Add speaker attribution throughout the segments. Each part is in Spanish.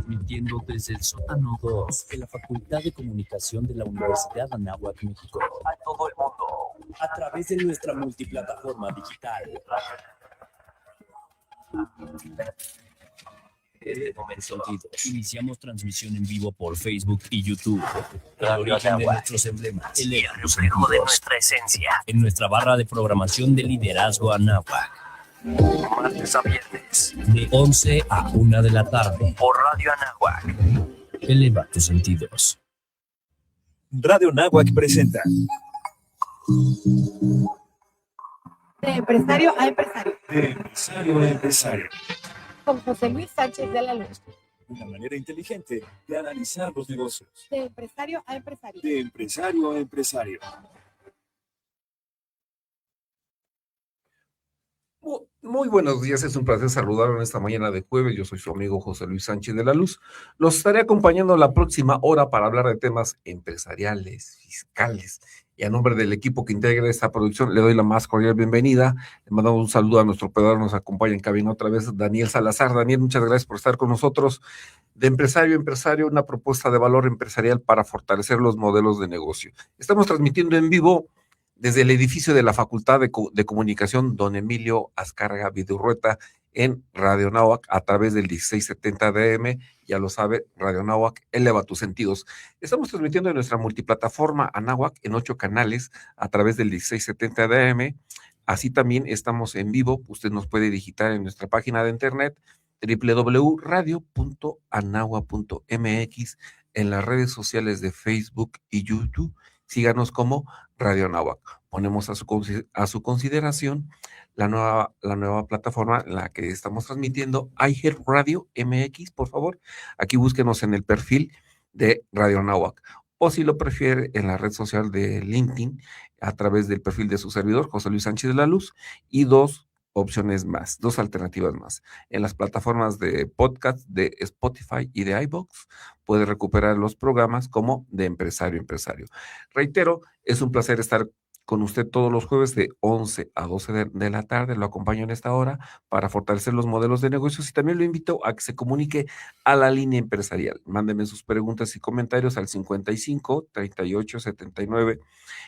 Speaker 1: transmitiendo desde el sótano 2 de la Facultad de Comunicación de la Universidad Anáhuac, México, a todo el mundo, a través de nuestra multiplataforma digital. Iniciamos transmisión en vivo por Facebook y YouTube. El origen de nuestros emblemas, el reflejo de nuestra esencia, en nuestra barra de programación de liderazgo Anáhuac. Martes a viernes, de 11 a 1 de la tarde, por Radio Anáhuac. Eleva tus sentidos.
Speaker 2: Radio Anáhuac presenta
Speaker 3: De empresario a empresario.
Speaker 2: De empresario a empresario.
Speaker 3: Con José Luis Sánchez de la Luz.
Speaker 2: Una manera inteligente de analizar los negocios.
Speaker 3: De empresario a empresario.
Speaker 2: De empresario a empresario.
Speaker 4: Muy buenos días, es un placer saludarlo en esta mañana de jueves. Yo soy su amigo José Luis Sánchez de la Luz. Los estaré acompañando la próxima hora para hablar de temas empresariales, fiscales. Y a nombre del equipo que integra esta producción, le doy la más cordial bienvenida. Le mandamos un saludo a nuestro operador, nos acompaña en cabina otra vez, Daniel Salazar. Daniel, muchas gracias por estar con nosotros. De empresario a empresario, una propuesta de valor empresarial para fortalecer los modelos de negocio. Estamos transmitiendo en vivo desde el edificio de la Facultad de Comunicación Don Emilio Azcárraga Vidurrueta en Radio Anáhuac a través del 1670 DM, ya lo sabe, Radio Anáhuac, eleva tus sentidos. Estamos transmitiendo en nuestra multiplataforma Anáhuac en 8 canales a través del 1670 DM, así también estamos en vivo, usted nos puede digitar en nuestra página de internet www.radio.anáhuac.mx, en las redes sociales de Facebook y YouTube. Síganos como Radio Anáhuac. Ponemos a su consideración la nueva plataforma en la que estamos transmitiendo, iHeartRadio MX, por favor. Aquí búsquenos en el perfil de Radio Anáhuac. O si lo prefiere, en la red social de LinkedIn, a través del perfil de su servidor, José Luis Sánchez de la Luz, y dos alternativas más. En las plataformas de podcast de Spotify y de iVoox puede recuperar los programas como de empresario a empresario. Reitero, es un placer estar con usted todos los jueves de 11 a 12 de la tarde. Lo acompaño en esta hora para fortalecer los modelos de negocios y también lo invito a que se comunique a la línea empresarial. Mándeme sus preguntas y comentarios al 55 38 79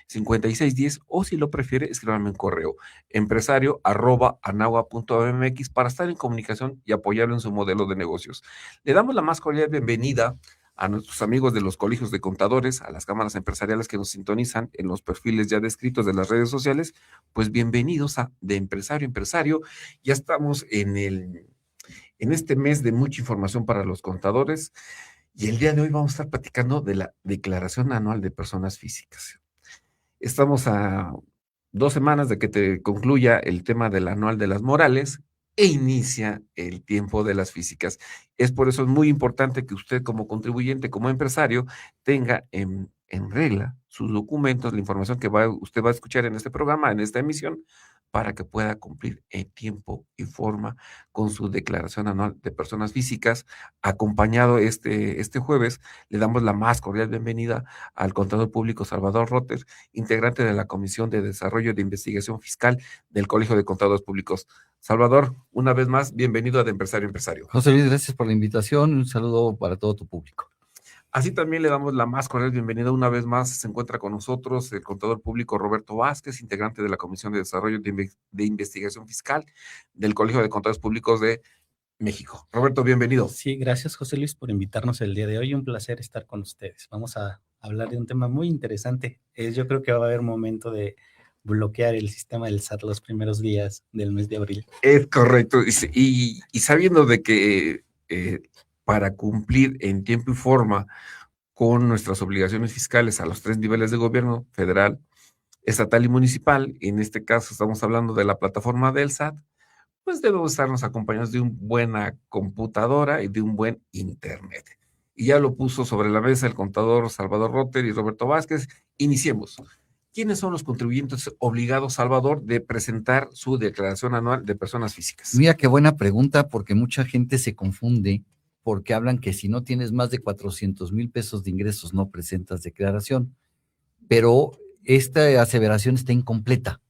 Speaker 4: 56 10 o si lo prefiere, escríbame un correo empresario@anáhuac.mx para estar en comunicación y apoyarlo en su modelo de negocios. Le damos la más cordial bienvenida a nuestros amigos de los colegios de contadores, a las cámaras empresariales que nos sintonizan en los perfiles ya descritos de las redes sociales. Pues bienvenidos a De Empresario a Empresario. Ya estamos en este mes de mucha información para los contadores y el día de hoy vamos a estar platicando de la Declaración Anual de Personas Físicas. Estamos a 2 semanas de que te concluya el tema del anual de las morales e inicia el tiempo de las físicas. Es por eso muy importante que usted como contribuyente, como empresario, tenga en regla sus documentos, la información que usted va a escuchar en este programa, en esta emisión, para que pueda cumplir en tiempo y forma con su declaración anual de personas físicas. Acompañado este jueves, le damos la más cordial bienvenida al contador público Salvador Rotter, integrante de la Comisión de Desarrollo de Investigación Fiscal del Colegio de Contadores Públicos. Salvador, una vez más, bienvenido a De Empresario a Empresario.
Speaker 5: José Luis, gracias por la invitación. Un saludo para todo tu público.
Speaker 4: Así también le damos la más cordial bienvenida una vez más. Se encuentra con nosotros el contador público Roberto Vázquez, integrante de la Comisión de Desarrollo de Investigación Fiscal del Colegio de Contadores Públicos de México. Roberto, bienvenido.
Speaker 6: Sí, gracias José Luis por invitarnos el día de hoy. Un placer estar con ustedes. Vamos a hablar de un tema muy interesante. Yo creo que va a haber momento de bloquear el sistema del SAT los primeros días del mes de abril.
Speaker 4: Es correcto. Y sabiendo de que para cumplir en tiempo y forma con nuestras obligaciones fiscales a los 3 niveles de gobierno, federal, estatal y municipal, en este caso estamos hablando de la plataforma del SAT, pues debemos estarnos acompañados de una buena computadora y de un buen internet. Y ya lo puso sobre la mesa el contador Salvador Rotter y Roberto Vázquez. Iniciemos. ¿Quiénes son los contribuyentes obligados, Salvador, de presentar su declaración anual de personas físicas?
Speaker 5: Mira qué buena pregunta, porque mucha gente se confunde porque hablan que si no tienes más de 400,000 pesos de ingresos no presentas declaración, pero esta aseveración está incompleta.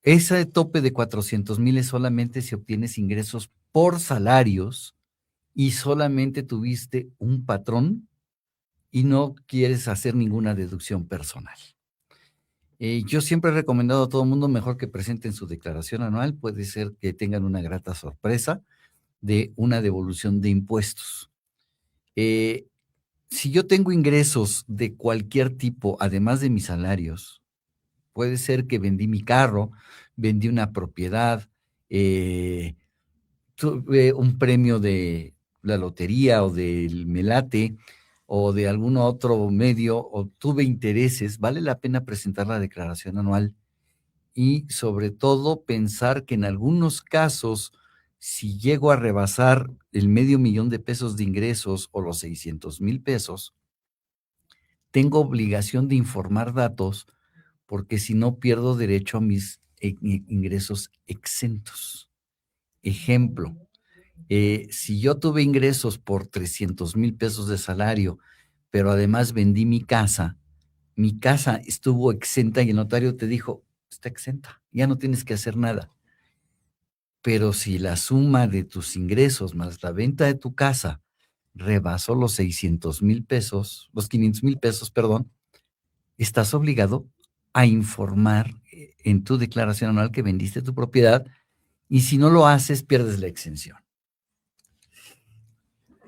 Speaker 5: Ese tope de 400,000 es solamente si obtienes ingresos por salarios y solamente tuviste un patrón y no quieres hacer ninguna deducción personal. Yo siempre he recomendado a todo el mundo mejor que presenten su declaración anual, puede ser que tengan una grata sorpresa de una devolución de impuestos. Si yo tengo ingresos de cualquier tipo, además de mis salarios, puede ser que vendí mi carro, vendí una propiedad, tuve un premio de la lotería o del Melate o de algún otro medio, o tuve intereses, vale la pena presentar la declaración anual y sobre todo pensar que en algunos casos, si llego a rebasar el $500,000 de ingresos o los 600,000 pesos, tengo obligación de informar datos porque si no pierdo derecho a mis ingresos exentos. Ejemplo, si yo tuve ingresos por 300,000 pesos de salario, pero además vendí mi casa estuvo exenta y el notario te dijo, está exenta, ya no tienes que hacer nada. Pero si la suma de tus ingresos más la venta de tu casa rebasó los 600,000 pesos, los 500,000 pesos, perdón, estás obligado a informar en tu declaración anual que vendiste tu propiedad y si no lo haces, pierdes la exención.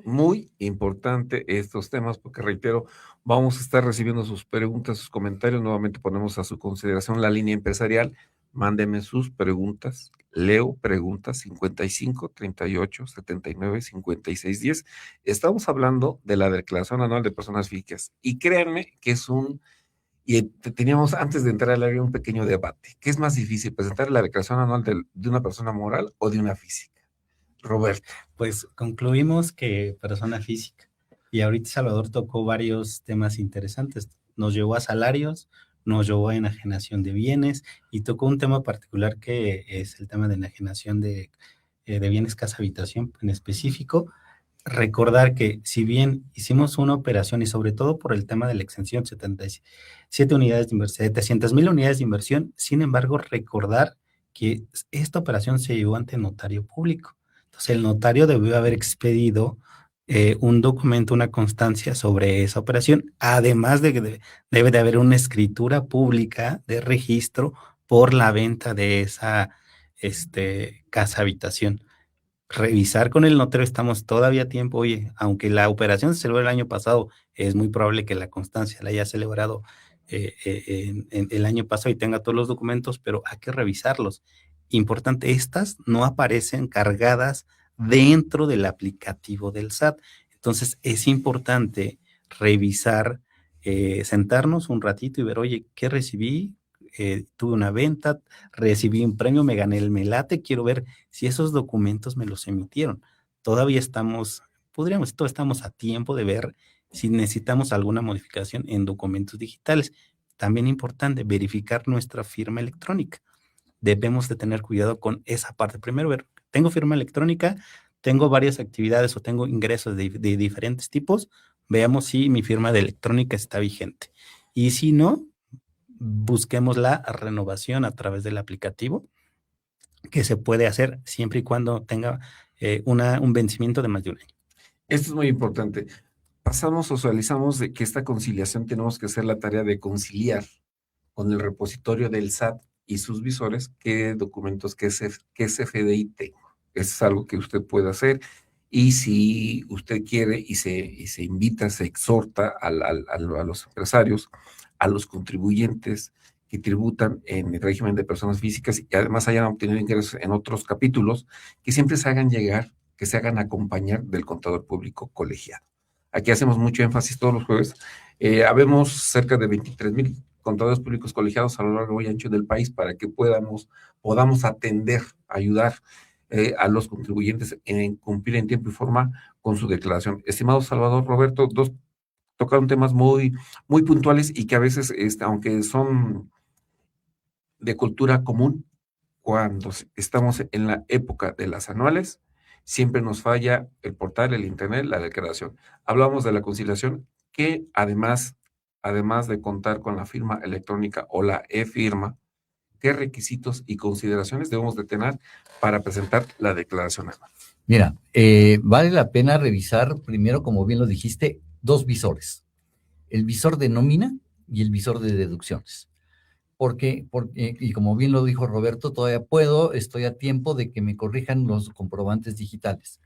Speaker 4: Muy importante estos temas porque, reitero, vamos a estar recibiendo sus preguntas, sus comentarios. Nuevamente ponemos a su consideración la línea empresarial. Mándeme sus preguntas. Leo preguntas 55 38 79 56 10. Estamos hablando de la declaración anual de personas físicas y créanme que es y teníamos antes de entrar al área un pequeño debate. ¿Qué es más difícil, presentar la declaración anual de una persona moral o de una física? Roberto.
Speaker 6: Pues concluimos que persona física. Y ahorita Salvador tocó varios temas interesantes. Nos llevó a salarios, nos llevó a enajenación de bienes y tocó un tema particular que es el tema de enajenación de bienes casa habitación en específico. Recordar que si bien hicimos una operación y sobre todo por el tema de la exención, 77 unidades de inversión, 700,000 unidades de inversión, sin embargo, recordar que esta operación se llevó ante notario público. Entonces, el notario debió haber expedido un documento, una constancia sobre esa operación, además de que debe de haber una escritura pública de registro por la venta de esa casa habitación. Revisar con el notario, estamos todavía a tiempo. Oye, aunque la operación se celebró el año pasado, es muy probable que la constancia la haya celebrado en el año pasado y tenga todos los documentos, pero hay que revisarlos. Importante, estas no aparecen cargadas dentro del aplicativo del SAT. Entonces, es importante revisar, sentarnos un ratito y ver, oye, ¿qué recibí? Tuve una venta, recibí un premio, me gané el Melate, quiero ver si esos documentos me los emitieron. Todavía estamos a tiempo de ver si necesitamos alguna modificación en documentos digitales. También importante verificar nuestra firma electrónica. Debemos de tener cuidado con esa parte. Primero ver, tengo firma electrónica, tengo varias actividades o tengo ingresos de diferentes tipos, veamos si mi firma electrónica está vigente. Y si no, busquemos la renovación a través del aplicativo, que se puede hacer siempre y cuando tenga un vencimiento de más de un año.
Speaker 4: Esto es muy importante. Pasamos, socializamos de que esta conciliación tenemos que hacer la tarea de conciliar con el repositorio del SAT y sus visores qué documentos, qué CFDI tengo. Eso es algo que usted puede hacer. Y si usted quiere y se invita, se exhorta a los empresarios, a los contribuyentes que tributan en el régimen de personas físicas y además hayan obtenido ingresos en otros capítulos, que siempre se hagan llegar, que se hagan acompañar del contador público colegiado. Aquí hacemos mucho énfasis todos los jueves. Habemos cerca de 23,000 contadores públicos colegiados a lo largo y ancho del país para que podamos atender, ayudar a los contribuyentes en cumplir en tiempo y forma con su declaración. Estimado Salvador, Roberto, tocaron temas muy, muy puntuales y que a veces, aunque son de cultura común, cuando estamos en la época de las anuales, siempre nos falla el portal, el internet, la declaración. Hablamos de la conciliación, que además de contar con la firma electrónica o la e-firma, ¿qué requisitos y consideraciones debemos de tener para presentar la declaración anual?
Speaker 5: Mira, vale la pena revisar primero, como bien lo dijiste, 2 visores. El visor de nómina y el visor de deducciones. Porque, y como bien lo dijo Roberto, todavía estoy a tiempo de que me corrijan los comprobantes digitales.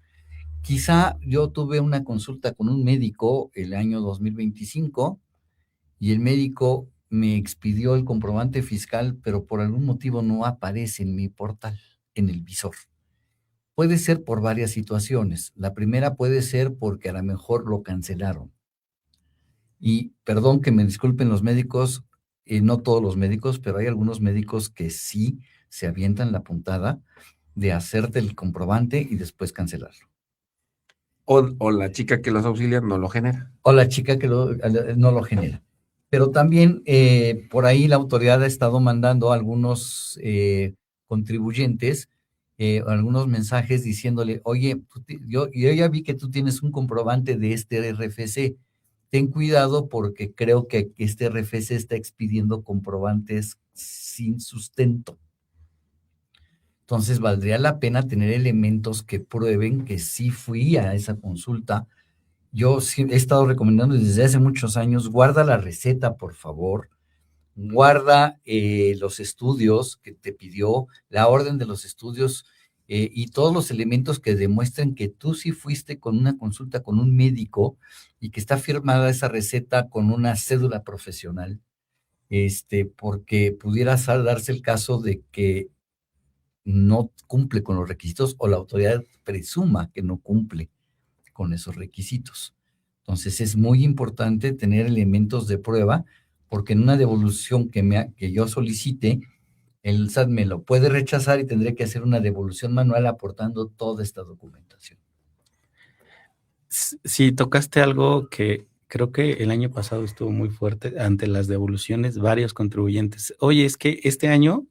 Speaker 5: Quizá yo tuve una consulta con un médico el año 2025 y el médico me expidió el comprobante fiscal, pero por algún motivo no aparece en mi portal, en el visor. Puede ser por varias situaciones. La primera puede ser porque a lo mejor lo cancelaron. Y perdón que me disculpen los médicos, no todos los médicos, pero hay algunos médicos que sí se avientan la puntada de hacerte el comprobante y después cancelarlo.
Speaker 4: O la chica que los auxilia no lo genera.
Speaker 5: O la chica que no lo genera. Pero también por ahí la autoridad ha estado mandando a algunos contribuyentes algunos mensajes diciéndole, oye, yo ya vi que tú tienes un comprobante de este RFC. Ten cuidado porque creo que este RFC está expidiendo comprobantes sin sustento. Entonces, valdría la pena tener elementos que prueben que sí fui a esa consulta. Yo sí he estado recomendando desde hace muchos años, guarda la receta, por favor. Guarda los estudios que te pidió, la orden de los estudios y todos los elementos que demuestren que tú sí fuiste con una consulta con un médico y que está firmada esa receta con una cédula profesional, porque pudiera darse el caso de que no cumple con los requisitos o la autoridad presuma que no cumple con esos requisitos. Entonces es muy importante tener elementos de prueba porque en una devolución que yo solicite, el SAT me lo puede rechazar y tendré que hacer una devolución manual aportando toda esta documentación.
Speaker 6: Sí, tocaste algo que creo que el año pasado estuvo muy fuerte ante las devoluciones, varios contribuyentes. Oye, es que este año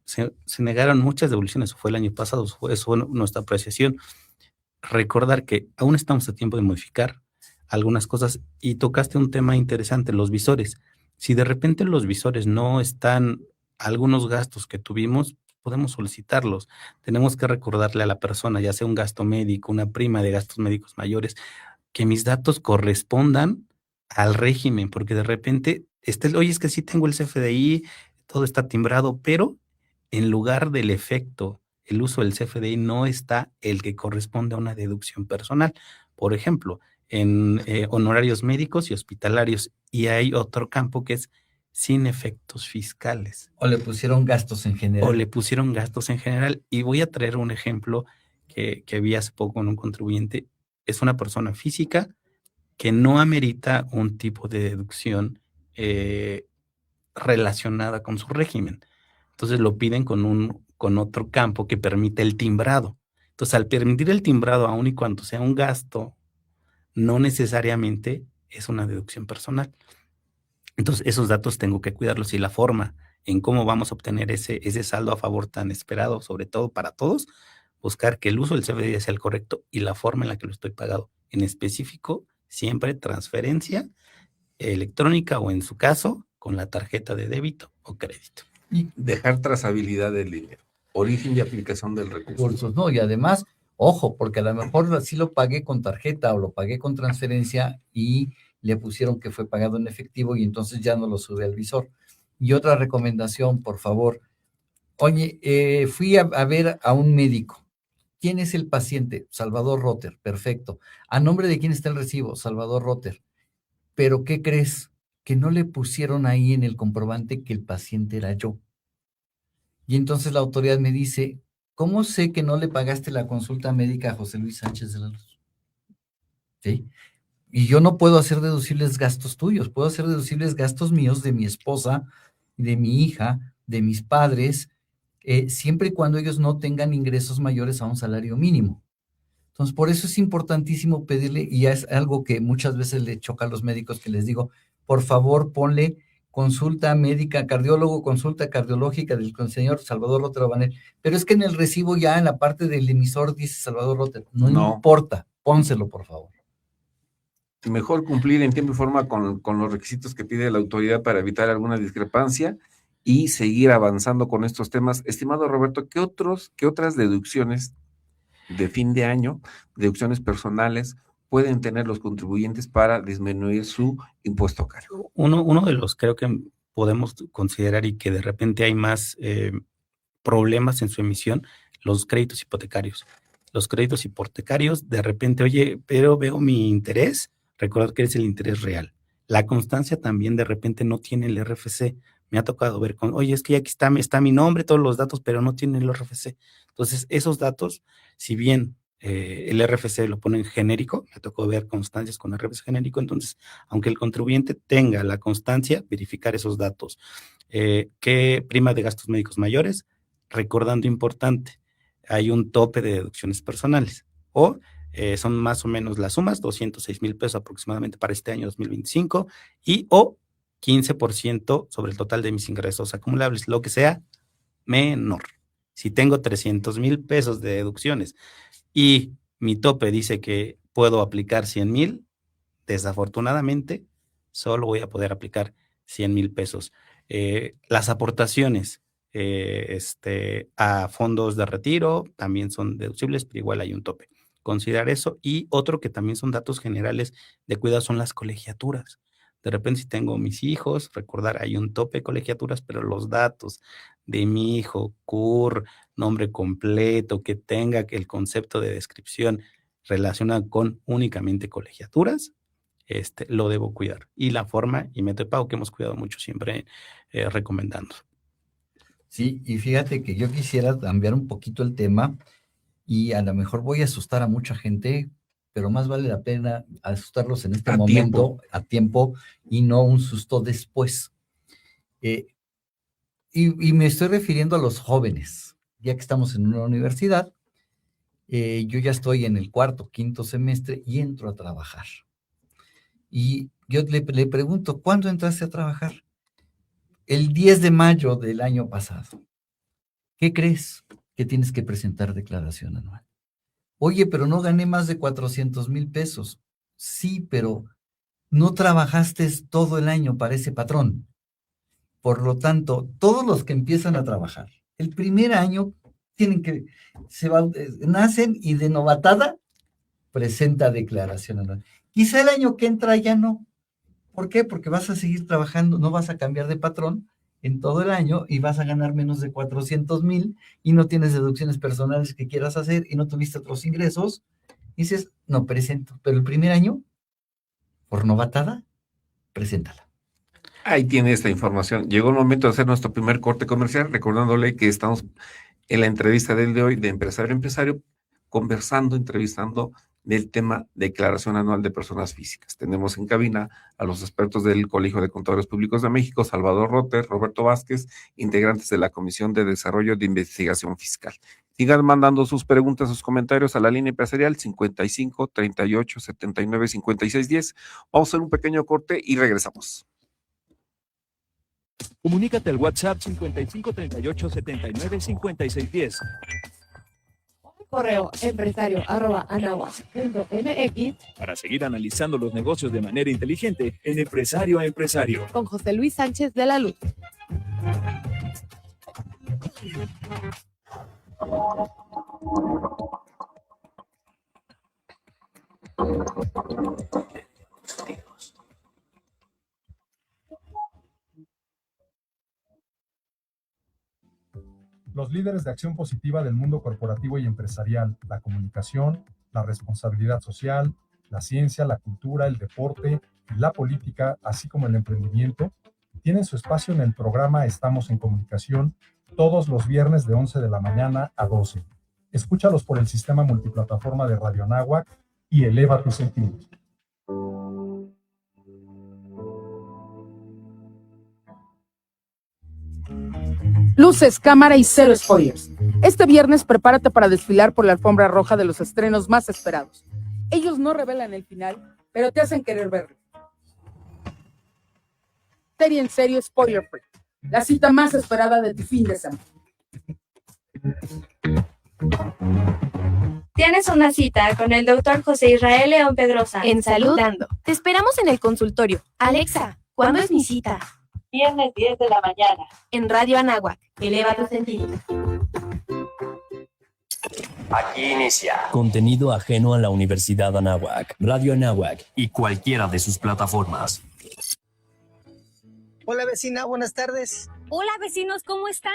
Speaker 6: se negaron muchas devoluciones, fue el año pasado, eso fue nuestra apreciación. Recordar que aún estamos a tiempo de modificar algunas cosas y tocaste un tema interesante, los visores. Si de repente los visores no están, algunos gastos que tuvimos, podemos solicitarlos. Tenemos que recordarle a la persona, ya sea un gasto médico, una prima de gastos médicos mayores, que mis datos correspondan al régimen, porque de repente, oye, es que sí tengo el CFDI, todo está timbrado, pero en lugar del efecto, el uso del CFDI no está el que corresponde a una deducción personal. Por ejemplo, en honorarios médicos y hospitalarios, y hay otro campo que es sin efectos fiscales.
Speaker 5: O le pusieron gastos en general.
Speaker 6: Y voy a traer un ejemplo que vi hace poco con un contribuyente. Es una persona física que no amerita un tipo de deducción relacionada con su régimen. Entonces lo piden con otro campo que permite el timbrado. Entonces, al permitir el timbrado, aun y cuando sea un gasto, no necesariamente es una deducción personal. Entonces, esos datos tengo que cuidarlos y la forma en cómo vamos a obtener ese saldo a favor tan esperado, sobre todo para todos, buscar que el uso del CFDI sea el correcto y la forma en la que lo estoy pagado. En específico, siempre transferencia electrónica o en su caso, con la tarjeta de débito o crédito.
Speaker 4: Y dejar trazabilidad del dinero, origen y aplicación del recurso.
Speaker 5: No, y además, ojo, porque a lo mejor sí lo pagué con tarjeta o lo pagué con transferencia y le pusieron que fue pagado en efectivo y entonces ya no lo sube al visor. Y otra recomendación, por favor. Oye, fui a ver a un médico. ¿Quién es el paciente? Salvador Rotter, perfecto. ¿A nombre de quién está el recibo? Salvador Rotter. ¿Pero qué crees? Que no le pusieron ahí en el comprobante que el paciente era yo. Y entonces la autoridad me dice, ¿cómo sé que no le pagaste la consulta médica a José Luis Sánchez de la Luz? ¿Sí? Y yo no puedo hacer deducibles gastos tuyos, puedo hacer deducibles gastos míos de mi esposa, de mi hija, de mis padres, siempre y cuando ellos no tengan ingresos mayores a un salario mínimo. Entonces, por eso es importantísimo pedirle, y es algo que muchas veces le choca a los médicos que les digo, por favor, ponle consulta médica, cardiólogo, consulta cardiológica del señor Salvador Rotter Obanel. Pero es que en el recibo ya en la parte del emisor dice Salvador Rotter. No importa, pónselo, por favor.
Speaker 4: Mejor cumplir en tiempo y forma con los requisitos que pide la autoridad para evitar alguna discrepancia y seguir avanzando con estos temas. Estimado Roberto, ¿qué otras deducciones de fin de año, deducciones personales pueden tener los contribuyentes para disminuir su impuesto a cargo?
Speaker 6: Uno de los creo que podemos considerar y que de repente hay más problemas en su emisión, los créditos hipotecarios. Los créditos hipotecarios, de repente, oye, pero veo mi interés, recordar que es el interés real. La constancia también de repente no tiene el RFC. Me ha tocado ver oye, es que aquí está mi nombre, todos los datos, pero no tiene el RFC. Entonces, esos datos, si bien el RFC lo ponen genérico, me tocó ver constancias con RFC genérico, entonces, aunque el contribuyente tenga la constancia, verificar esos datos. ¿Qué prima de gastos médicos mayores? Recordando importante, hay un tope de deducciones personales, o son más o menos las sumas, 206,000 pesos aproximadamente para este año 2025, o 15% sobre el total de mis ingresos acumulables, lo que sea menor. Si tengo 300,000 pesos de deducciones y mi tope dice que puedo aplicar 100,000, desafortunadamente solo voy a poder aplicar 100,000 pesos. Las aportaciones a fondos de retiro también son deducibles, pero igual hay un tope. Considerar eso. Y otro que también son datos generales de cuidado son las colegiaturas. De repente, si tengo mis hijos, recordar, hay un tope de colegiaturas, pero los datos de mi hijo, CUR, nombre completo, que tenga el concepto de descripción relacionado con únicamente colegiaturas, lo debo cuidar. Y la forma y método de pago que hemos cuidado mucho siempre recomendando.
Speaker 5: Sí, y fíjate que yo quisiera cambiar un poquito el tema y a lo mejor voy a asustar a mucha gente, pero más vale la pena asustarlos en este momento, a tiempo, y no un susto después. Y me estoy refiriendo a los jóvenes, ya que estamos en una universidad. Yo ya estoy en el 4º, 5º semestre y entro a trabajar. Y yo le pregunto, ¿cuándo entraste a trabajar? El 10 de mayo del año pasado. ¿Qué crees? Que tienes que presentar declaración anual. Oye, pero no gané más de 400,000 pesos. Sí, pero no trabajaste todo el año para ese patrón. Por lo tanto, todos los que empiezan a trabajar, el primer año nacen y de novatada presenta declaración anual. Quizá el año que entra ya no. ¿Por qué? Porque vas a seguir trabajando, no vas a cambiar de patrón en todo el año y vas a ganar menos de 400,000 y no tienes deducciones personales que quieras hacer y no tuviste otros ingresos. Y dices, no presento. Pero el primer año, por novatada, preséntala.
Speaker 4: Ahí tiene esta información. Llegó el momento de hacer nuestro primer corte comercial, recordándole que estamos en la entrevista del de hoy de empresario a empresario, entrevistando del tema declaración anual de personas físicas. Tenemos en cabina a los expertos del Colegio de Contadores Públicos de México, Salvador Rotter, Roberto Vázquez, integrantes de la Comisión de Desarrollo de Investigación Fiscal. Sigan mandando sus preguntas, sus comentarios a la línea empresarial 55 38 79 56 10. Vamos a hacer un pequeño corte y regresamos.
Speaker 2: Comunícate al WhatsApp 55 38 79 56 10.
Speaker 3: Correo empresario@anahuac.mx
Speaker 2: Para seguir analizando los negocios de manera inteligente en Empresario a Empresario.
Speaker 3: con José Luis Sánchez de la Luz.
Speaker 7: Los líderes de acción positiva del mundo corporativo y empresarial, la comunicación, la responsabilidad social, la ciencia, la cultura, el deporte y la política, así como el emprendimiento, tienen su espacio en el programa Estamos en Comunicación todos los viernes de 11 de la mañana a 12. Escúchalos por el sistema multiplataforma de Radio Anáhuac y eleva tus sentidos.
Speaker 8: Luces, cámara y cero spoilers. Este viernes prepárate para desfilar por la alfombra roja de los estrenos más esperados. Ellos no revelan el final, pero te hacen querer verlo. Serie en serio spoiler free. La cita más esperada de tu fin de semana.
Speaker 9: Tienes una cita con el doctor José Israel León Pedrosa.
Speaker 10: En Salud Dando. Te esperamos en el consultorio. Alexa, ¿cuándo es mi cita?
Speaker 9: Viernes 10 de la mañana.
Speaker 10: En Radio Anáhuac.
Speaker 9: Eleva tus sentidos.
Speaker 1: Aquí inicia contenido ajeno a la Universidad Anáhuac, Radio Anáhuac y cualquiera de sus plataformas.
Speaker 11: Hola vecina, buenas tardes.
Speaker 12: Hola vecinos, ¿cómo están?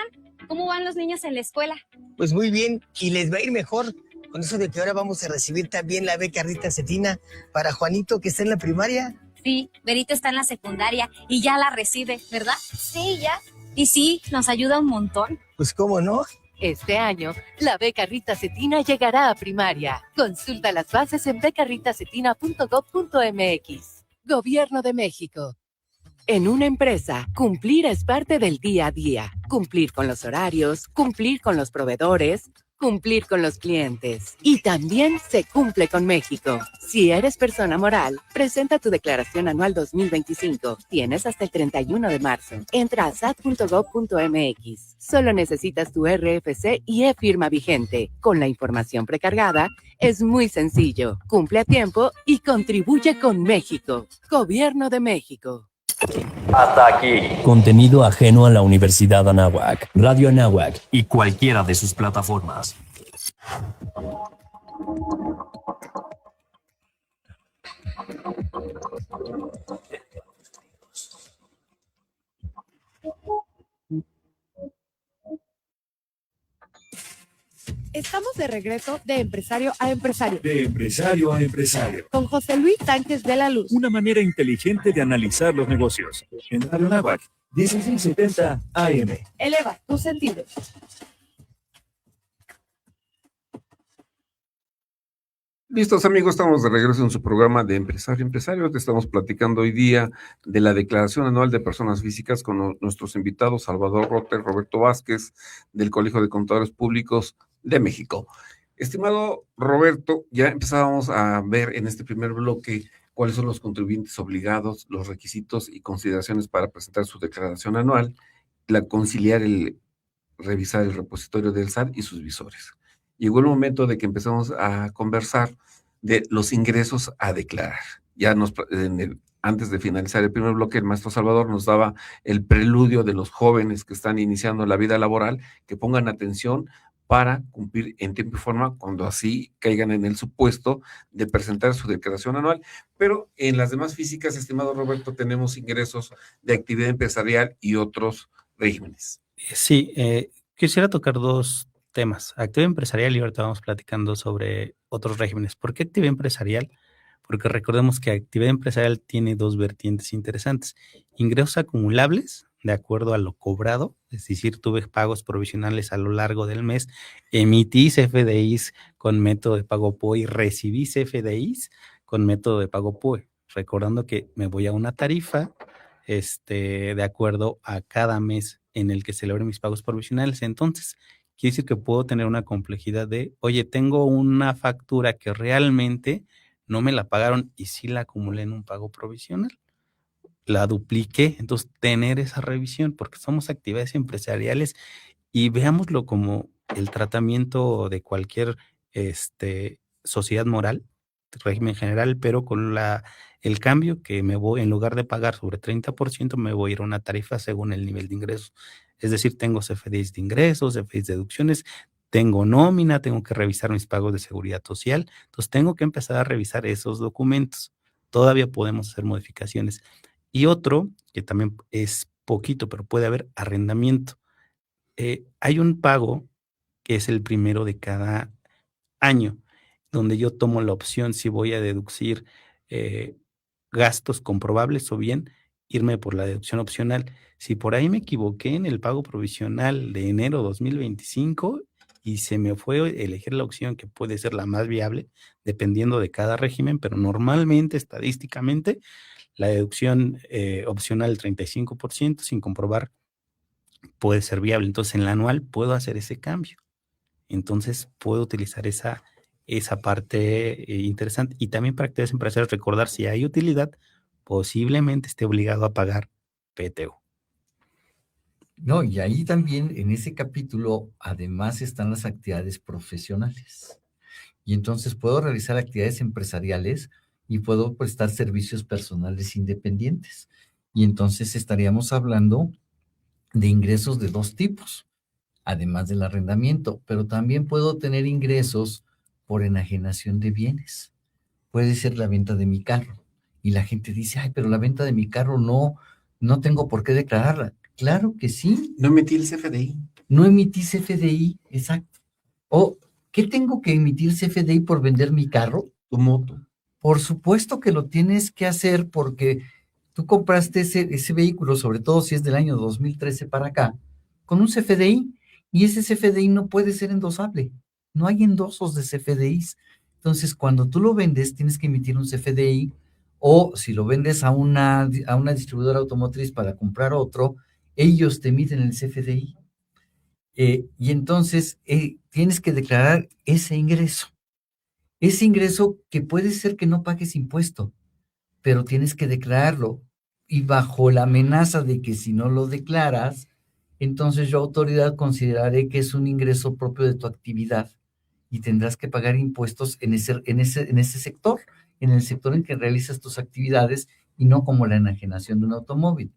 Speaker 12: ¿Cómo van los niños en la escuela?
Speaker 11: Pues muy bien, y les va a ir mejor con eso de que ahora vamos a recibir también la beca Rita Cetina para Juanito, que está en la primaria.
Speaker 12: Sí, Berito está en la secundaria y ya la recibe, ¿verdad? Sí, ya. Y sí, nos ayuda un montón.
Speaker 11: Pues cómo no.
Speaker 13: Este año, la beca Rita Cetina llegará a primaria. Consulta las bases en becarritacetina.gov.mx. Gobierno de México. En una empresa, cumplir es parte del día a día. Cumplir con los horarios, cumplir con los proveedores, cumplir con los clientes. Y también se cumple con México. Si eres persona moral, presenta tu declaración anual 2025. Tienes hasta el 31 de marzo. Entra a sat.gov.mx. Solo necesitas tu RFC y e-firma vigente. Con la información precargada, es muy sencillo. Cumple a tiempo y contribuye con México. Gobierno de México.
Speaker 1: Hasta aquí. Contenido ajeno a la Universidad Anáhuac, Radio Anáhuac y cualquiera de sus plataformas.
Speaker 3: Estamos de regreso de empresario a empresario.
Speaker 2: De empresario a empresario.
Speaker 3: Con José Luis Sánchez de la Luz.
Speaker 2: Una manera inteligente de analizar los negocios. En Radio Anáhuac, 1670 AM.
Speaker 3: Eleva tus sentidos.
Speaker 4: Listos amigos, estamos de regreso en su programa de Empresario a Empresario. Te estamos platicando hoy día de la Declaración Anual de Personas Físicas con nuestros invitados Salvador Rotter, Roberto Vázquez, del Colegio de Contadores Públicos de México. Estimado Roberto, ya empezábamos a ver en este primer bloque cuáles son los contribuyentes obligados, los requisitos y consideraciones para presentar su declaración anual, revisar el repositorio del SAT y sus visores. Llegó el momento de que empezamos a conversar de los ingresos a declarar. Ya antes de finalizar el primer bloque, el maestro Salvador nos daba el preludio de los jóvenes que están iniciando la vida laboral, que pongan atención para cumplir en tiempo y forma cuando así caigan en el supuesto de presentar su declaración anual. Pero en las demás físicas, estimado Roberto, tenemos ingresos de actividad empresarial y otros regímenes.
Speaker 6: Sí, quisiera tocar dos temas, actividad empresarial, y ahorita vamos platicando sobre otros regímenes. ¿Por qué actividad empresarial? Porque recordemos que actividad empresarial tiene dos vertientes interesantes. Ingresos acumulables, de acuerdo a lo cobrado, es decir, tuve pagos provisionales a lo largo del mes, emití CFDIs con método de pago POE y recibí CFDIs con método de pago POE. Recordando que me voy a una tarifa de acuerdo a cada mes en el que celebre mis pagos provisionales. Entonces, quiere decir que puedo tener una complejidad de, oye, tengo una factura que realmente no me la pagaron y sí la acumulé en un pago provisional. La dupliqué, entonces tener esa revisión, porque somos actividades empresariales y veámoslo como el tratamiento de cualquier sociedad moral, régimen general, pero con el cambio que me voy, en lugar de pagar sobre 30%, me voy a ir a una tarifa según el nivel de ingresos. Es decir, tengo CFDIs de ingresos, CFDIs de deducciones, tengo nómina, tengo que revisar mis pagos de seguridad social, entonces tengo que empezar a revisar esos documentos. Todavía podemos hacer modificaciones. Y otro, que también es poquito, pero puede haber arrendamiento. Hay un pago que es el primero de cada año, donde yo tomo la opción si voy a deducir gastos comprobables o bien irme por la deducción opcional. Si por ahí me equivoqué en el pago provisional de enero 2025 y se me fue elegir la opción que puede ser la más viable, dependiendo de cada régimen, pero normalmente, estadísticamente, la deducción opcional 35% sin comprobar puede ser viable. Entonces, en la anual puedo hacer ese cambio. Entonces, puedo utilizar esa parte interesante. Y también para actividades empresariales, recordar si hay utilidad, posiblemente esté obligado a pagar PTU.
Speaker 5: No, y ahí también en ese capítulo además están las actividades profesionales. Y entonces puedo realizar actividades empresariales y puedo prestar servicios personales independientes. Y entonces estaríamos hablando de ingresos de dos tipos. además del arrendamiento, pero también puedo tener ingresos por enajenación de bienes. Puede ser la venta de mi carro. Y la gente dice, ay, pero la venta de mi carro no tengo por qué declararla. Claro que sí.
Speaker 4: No emití el CFDI.
Speaker 5: No emití CFDI, exacto. O, ¿qué tengo que emitir CFDI por vender mi carro?
Speaker 4: Tu moto.
Speaker 5: Por supuesto que lo tienes que hacer porque tú compraste ese vehículo, sobre todo si es del año 2013 para acá, con un CFDI, y ese CFDI no puede ser endosable. No hay endosos de CFDIs. Entonces, cuando tú lo vendes, tienes que emitir un CFDI, o si lo vendes a una distribuidora automotriz para comprar otro, ellos te emiten el CFDI. Y entonces tienes que declarar ese ingreso. Ese ingreso que puede ser que no pagues impuesto, pero tienes que declararlo. Y bajo la amenaza de que si no lo declaras, entonces yo, autoridad, consideraré que es un ingreso propio de tu actividad y tendrás que pagar impuestos en ese sector, en el sector en que realizas tus actividades y no como la enajenación de un automóvil.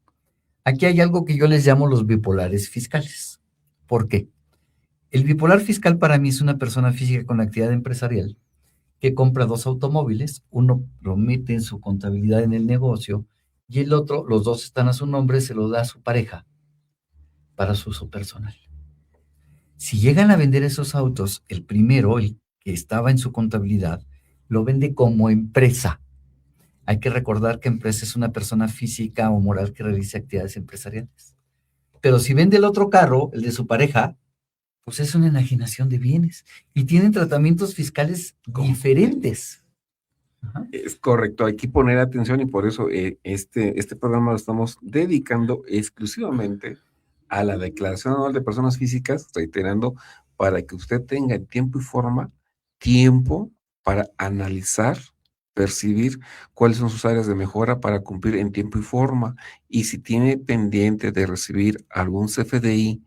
Speaker 5: Aquí hay algo que yo les llamo los bipolares fiscales. ¿Por qué? El bipolar fiscal para mí es una persona física con actividad empresarial que compra 2 automóviles, uno lo mete en su contabilidad en el negocio y el otro, los 2 están a su nombre, se lo da a su pareja para su uso personal. Si llegan a vender esos autos, el primero, el que estaba en su contabilidad, lo vende como empresa. Hay que recordar que empresa es una persona física o moral que realice actividades empresariales. Pero si vende el otro carro, el de su pareja, pues es una enajenación de bienes y tienen tratamientos fiscales diferentes. Ajá.
Speaker 4: Es correcto, hay que poner atención y por eso este programa lo estamos dedicando exclusivamente a la declaración anual de personas físicas, reiterando, para que usted tenga en tiempo y forma tiempo para analizar, percibir cuáles son sus áreas de mejora para cumplir en tiempo y forma. Y si tiene pendiente de recibir algún CFDI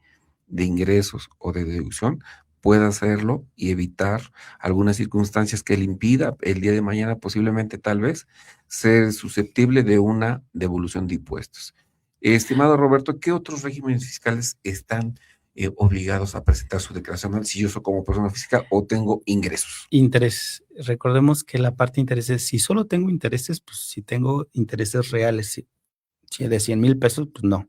Speaker 4: de ingresos o de deducción, pueda hacerlo y evitar algunas circunstancias que le impida el día de mañana posiblemente tal vez ser susceptible de una devolución de impuestos. Estimado Roberto, ¿qué otros regímenes fiscales están obligados a presentar su declaración anual si yo soy como persona física o tengo ingresos?
Speaker 6: Interés. Recordemos que la parte de intereses, si solo tengo intereses, pues si tengo intereses reales, si de 100,000 pesos, pues no.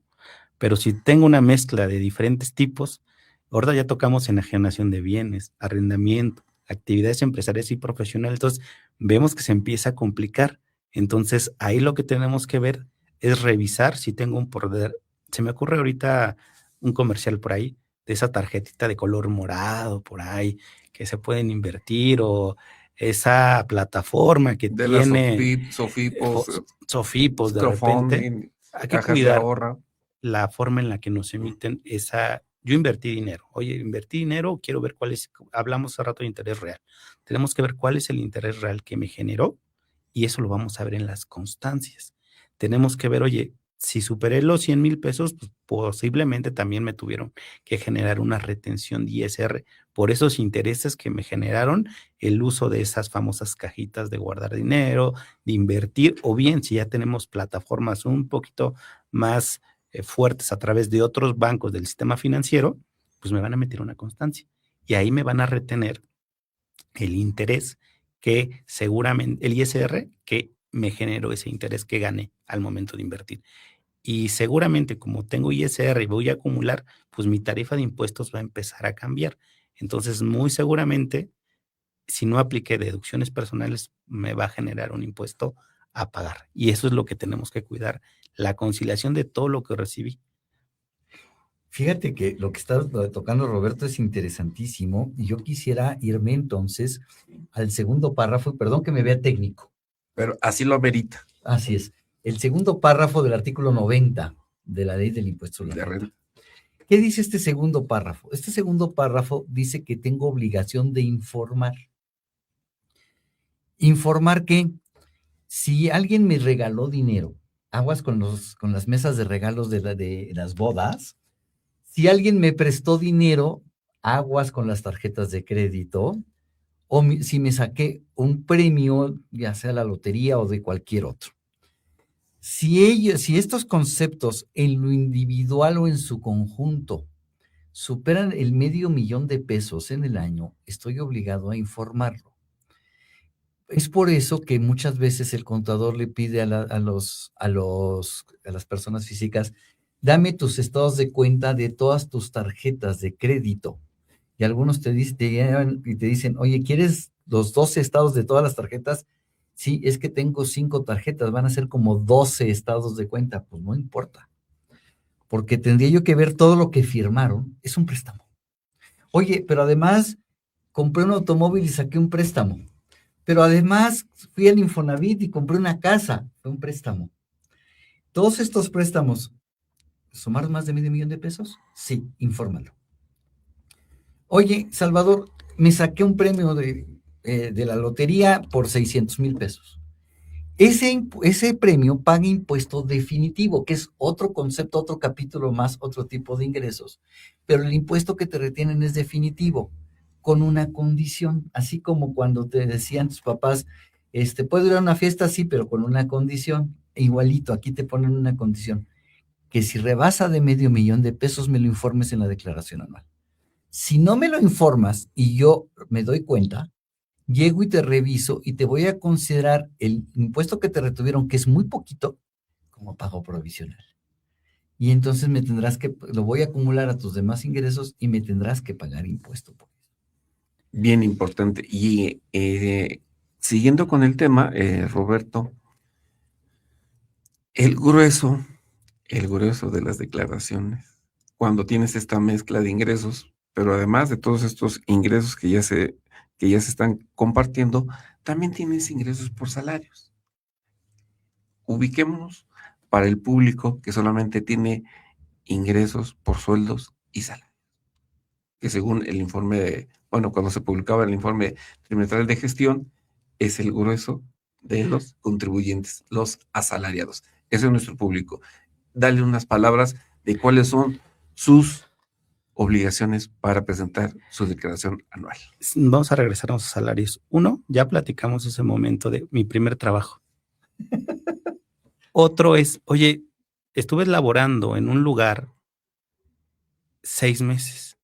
Speaker 6: Pero si tengo una mezcla de diferentes tipos, ahora ya tocamos enajenación de bienes, arrendamiento, actividades empresariales y profesionales, entonces vemos que se empieza a complicar. Entonces ahí lo que tenemos que ver es revisar si tengo un poder. Se me ocurre ahorita un comercial por ahí, de esa tarjetita de color morado por ahí, que se pueden invertir, o esa plataforma que
Speaker 4: de
Speaker 6: tiene
Speaker 4: Sofipos,
Speaker 6: de repente. Hay que cuidar la forma en la que nos emiten esa. Yo invertí dinero. Oye, invertí dinero, quiero ver cuál es. Hablamos hace rato de interés real. Tenemos que ver cuál es el interés real que me generó y eso lo vamos a ver en las constancias. Tenemos que ver, oye, si superé los 100,000 pesos, pues posiblemente también me tuvieron que generar una retención de ISR por esos intereses que me generaron el uso de esas famosas cajitas de guardar dinero, de invertir, o bien si ya tenemos plataformas un poquito más fuertes a través de otros bancos del sistema financiero, pues me van a meter una constancia y ahí me van a retener el interés que seguramente, el ISR que me generó ese interés que gané al momento de invertir. Y seguramente como tengo ISR y voy a acumular, pues mi tarifa de impuestos va a empezar a cambiar. Entonces, muy seguramente, si no apliqué deducciones personales, me va a generar un impuesto a pagar. Y eso es lo que tenemos que cuidar, la conciliación de todo lo que recibí.
Speaker 5: Fíjate que lo que está tocando Roberto es interesantísimo y yo quisiera irme entonces al segundo párrafo, perdón que me vea técnico.
Speaker 4: Pero así lo amerita.
Speaker 5: Así es. El segundo párrafo del artículo 90 de la ley del impuesto de la renta. ¿Qué dice este segundo párrafo? Este segundo párrafo dice que tengo obligación de informar. Informar que si alguien me regaló dinero, aguas con las mesas de regalos de las bodas. Si alguien me prestó dinero, aguas con las tarjetas de crédito, o si me saqué un premio, ya sea la lotería o de cualquier otro. Si estos conceptos en lo individual o en su conjunto superan el $500,000 en el año, estoy obligado a informarlo. Es por eso que muchas veces el contador le pide a las personas físicas, dame tus estados de cuenta de todas tus tarjetas de crédito. Y algunos te dicen, oye, ¿quieres los 12 estados de todas las tarjetas? Sí, es que tengo 5 tarjetas, van a ser como 12 estados de cuenta. Pues no importa, porque tendría yo que ver todo lo que firmaron. Es un préstamo. Oye, pero además compré un automóvil y saqué un préstamo. Pero además fui al Infonavit y compré una casa, fue un préstamo. ¿Todos estos préstamos sumaron más de $500,000? Sí, infórmalo. Oye, Salvador, me saqué un premio de la lotería por $600,000. Ese premio paga impuesto definitivo, que es otro concepto, otro capítulo más, otro tipo de ingresos. Pero el impuesto que te retienen es definitivo, con una condición, así como cuando te decían tus papás, ¿puedo ir a una fiesta? Sí, pero con una condición. Igualito, aquí te ponen una condición, que si rebasa de $500,000 me lo informes en la declaración anual. Si no me lo informas y yo me doy cuenta, llego y te reviso y te voy a considerar el impuesto que te retuvieron, que es muy poquito, como pago provisional. Y entonces lo voy a acumular a tus demás ingresos y me tendrás que pagar impuesto por eso.
Speaker 4: Bien importante. Y siguiendo con el tema, Roberto, el grueso de las declaraciones, cuando tienes esta mezcla de ingresos, pero además de todos estos ingresos que ya se están compartiendo, también tienes ingresos por salarios. Ubiquémonos para el público que solamente tiene ingresos por sueldos y salarios, que según el informe cuando se publicaba el informe trimestral de gestión, es el grueso de los contribuyentes, los asalariados. Ese es nuestro público. Dale unas palabras de cuáles son sus obligaciones para presentar su declaración anual.
Speaker 6: Vamos a regresar a los salarios. Uno, ya platicamos ese momento de mi primer trabajo. Otro es, oye, estuve laborando en un lugar 6 meses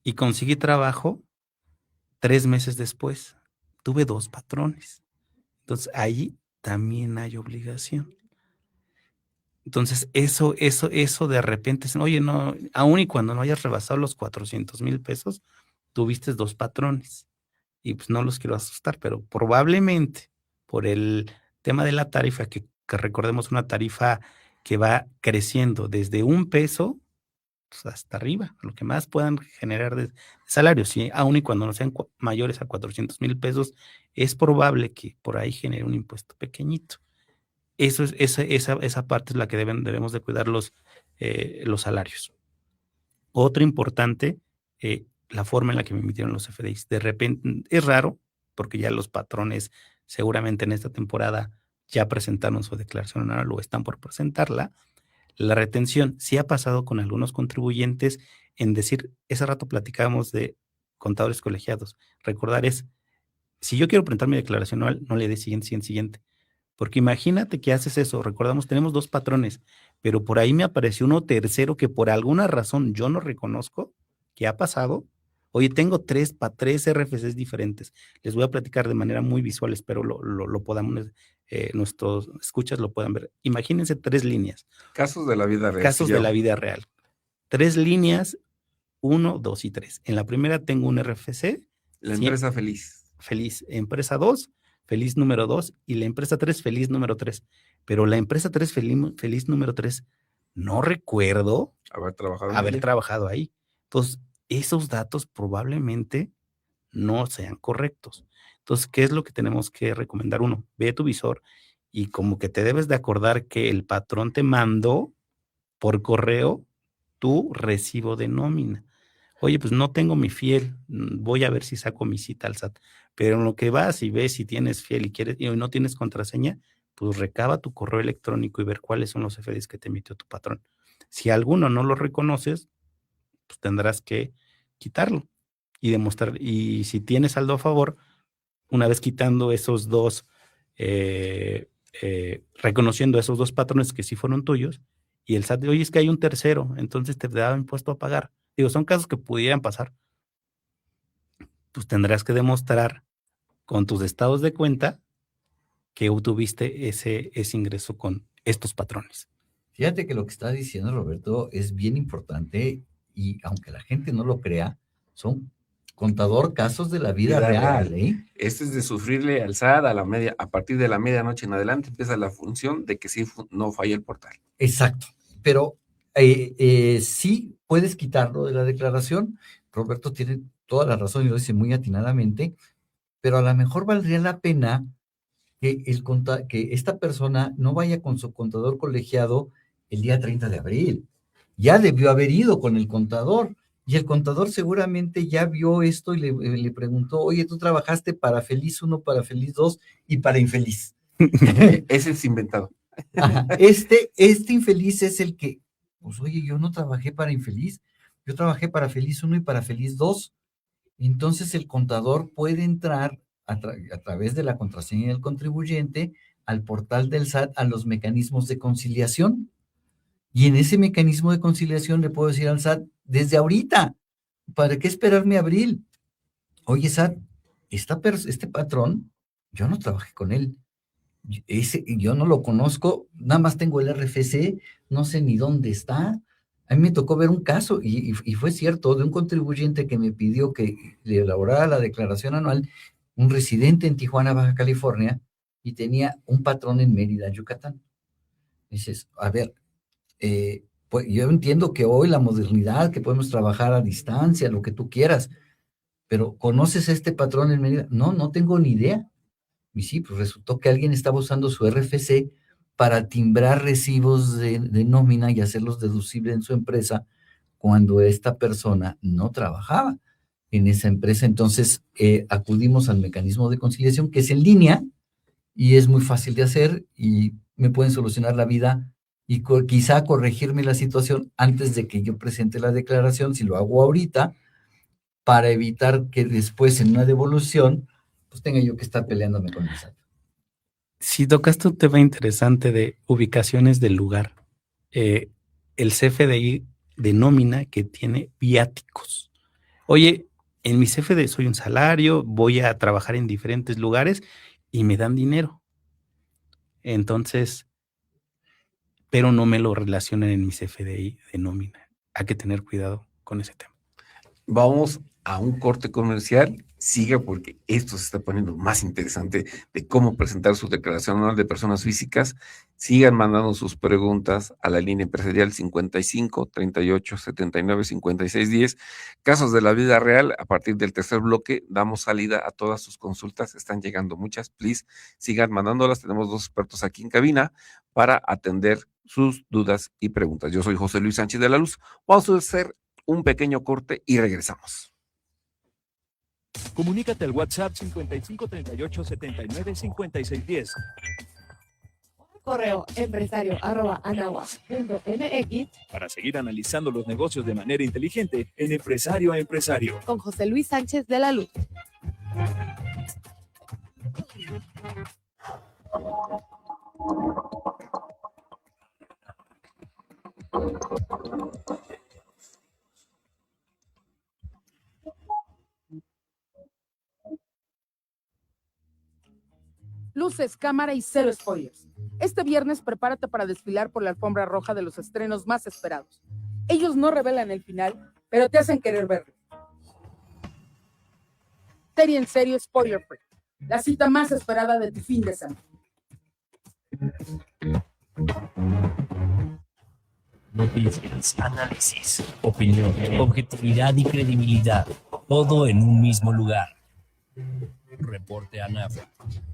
Speaker 6: y conseguí trabajo 3 meses después. Tuve 2 patrones. Entonces, ahí también hay obligación. Entonces, eso de repente, oye, no, aún y cuando no hayas rebasado los $400,000, tuviste 2 patrones. Y pues no los quiero asustar, pero probablemente por el tema de la tarifa, que recordemos una tarifa que va creciendo desde $1 pues hasta arriba, lo que más puedan generar de salarios, ¿sí? Aún y cuando no sean mayores a $400,000, es probable que por ahí genere un impuesto pequeñito. Esa parte es la que debemos de cuidar los salarios. Otro importante, la forma en la que me emitieron los FDIs. De repente, es raro, porque ya los patrones seguramente en esta temporada ya presentaron su declaración anual o están por presentarla. La retención sí ha pasado con algunos contribuyentes en decir, ese rato platicábamos de contadores colegiados. Recordar es, si yo quiero presentar mi declaración anual, no le dé siguiente. Porque imagínate que haces eso, recordamos, tenemos 2 patrones, pero por ahí me apareció uno tercero que por alguna razón yo no reconozco que ha pasado. Oye, tengo 3 RFCs diferentes. Les voy a platicar de manera muy visual, espero lo podamos, nuestros escuchas lo puedan ver. Imagínense 3 líneas.
Speaker 4: Casos de la vida real.
Speaker 6: Casos de la vida real. 3 líneas, 1, 2 y 3. En la primera tengo un RFC.
Speaker 4: La empresa feliz.
Speaker 6: Feliz. Empresa 2. Feliz número 2, y la empresa 3, feliz número 3. Pero la empresa 3, feliz número 3, no recuerdo haber trabajado ahí. Entonces, esos datos probablemente no sean correctos. Entonces, ¿qué es lo que tenemos que recomendar? Uno, ve tu visor y como que te debes de acordar que el patrón te mandó por correo tu recibo de nómina. Oye, pues no tengo mi fiel, voy a ver si saco mi cita al SAT. Pero en lo que vas y ves si tienes fiel y no tienes contraseña, pues recaba tu correo electrónico y ver cuáles son los FDIs que te emitió tu patrón. Si alguno no lo reconoces, pues tendrás que quitarlo y demostrar. Y si tienes saldo a favor, una vez quitando esos 2, reconociendo esos 2 patrones que sí fueron tuyos, y el SAT, oye, es que hay un tercero, entonces te da impuesto a pagar. Digo, son casos que pudieran pasar. Pues tendrás que demostrar con tus estados de cuenta que obtuviste ese ingreso con estos patrones.
Speaker 5: Fíjate que lo que está diciendo Roberto es bien importante y aunque la gente no lo crea, son casos de la vida real, ¿eh?
Speaker 4: Este es de sufrirle al SAT a partir de la medianoche en adelante empieza la función de que sí no falla el portal.
Speaker 5: Exacto, pero sí puedes quitarlo de la declaración. Roberto tiene toda la razón y lo dice muy atinadamente, pero a lo mejor valdría la pena que esta persona no vaya con su contador colegiado el día 30 de abril. Ya debió haber ido con el contador y el contador seguramente ya vio esto y le preguntó, oye, tú trabajaste para Feliz 1, para Feliz 2 y para Infeliz.
Speaker 4: Ese es inventado.
Speaker 5: Ajá. Este infeliz es el que, pues oye, yo no trabajé para Infeliz, yo trabajé para Feliz 1 y para Feliz 2. Entonces el contador puede entrar a través de la contraseña del contribuyente al portal del SAT, a los mecanismos de conciliación. Y en ese mecanismo de conciliación le puedo decir al SAT, desde ahorita, ¿para qué esperarme a abril? Oye, SAT, este patrón, yo no trabajé con él. Yo no lo conozco, nada más tengo el RFC, no sé ni dónde está. A mí me tocó ver un caso, y fue cierto, de un contribuyente que me pidió que le elaborara la declaración anual, un residente en Tijuana, Baja California, y tenía un patrón en Mérida, Yucatán. Dices, a ver, pues yo entiendo que hoy la modernidad, que podemos trabajar a distancia, lo que tú quieras, pero ¿conoces este patrón en Mérida? No tengo ni idea. Y sí, pues resultó que alguien estaba usando su RFC para timbrar recibos de nómina y hacerlos deducibles en su empresa cuando esta persona no trabajaba en esa empresa. Entonces acudimos al mecanismo de conciliación, que es en línea y es muy fácil de hacer y me pueden solucionar la vida y quizá corregirme la situación antes de que yo presente la declaración, si lo hago ahorita, para evitar que después en una devolución pues tenga yo que estar peleándome con el SAT.
Speaker 6: Si tocaste un tema interesante de ubicaciones del lugar, el CFDI denomina que tiene viáticos. Oye, en mi CFDI soy un salario, voy a trabajar en diferentes lugares y me dan dinero. Entonces, pero no me lo relacionan en mi CFDI de nómina. Hay que tener cuidado con ese tema.
Speaker 4: Vamos a un corte comercial. Siga porque esto se está poniendo más interesante de cómo presentar su declaración anual de personas físicas. Sigan mandando sus preguntas a la línea empresarial 55 38 79 56 10. Casos de la vida real. A partir del tercer bloque damos salida a todas sus consultas. Están llegando muchas. Please, sigan mandándolas. Tenemos 2 expertos aquí en cabina para atender sus dudas y preguntas. Yo soy José Luis Sánchez de la Luz. Vamos a hacer un pequeño corte y regresamos.
Speaker 2: Comunícate al WhatsApp 55 38 79 56 10.
Speaker 3: Correo empresario@anagua.mx
Speaker 2: Para seguir analizando los negocios de manera inteligente en Empresario a Empresario.
Speaker 3: con José Luis Sánchez de la Luz.
Speaker 8: Luces, cámara y cero spoilers. Este viernes prepárate para desfilar por la alfombra roja de los estrenos más esperados. Ellos no revelan el final, pero te hacen querer verlo. Serie en serio, spoiler free. La cita más esperada de tu fin de semana.
Speaker 1: Noticias, análisis, opinión, objetividad y credibilidad. Todo en un mismo lugar. Reporte ANAF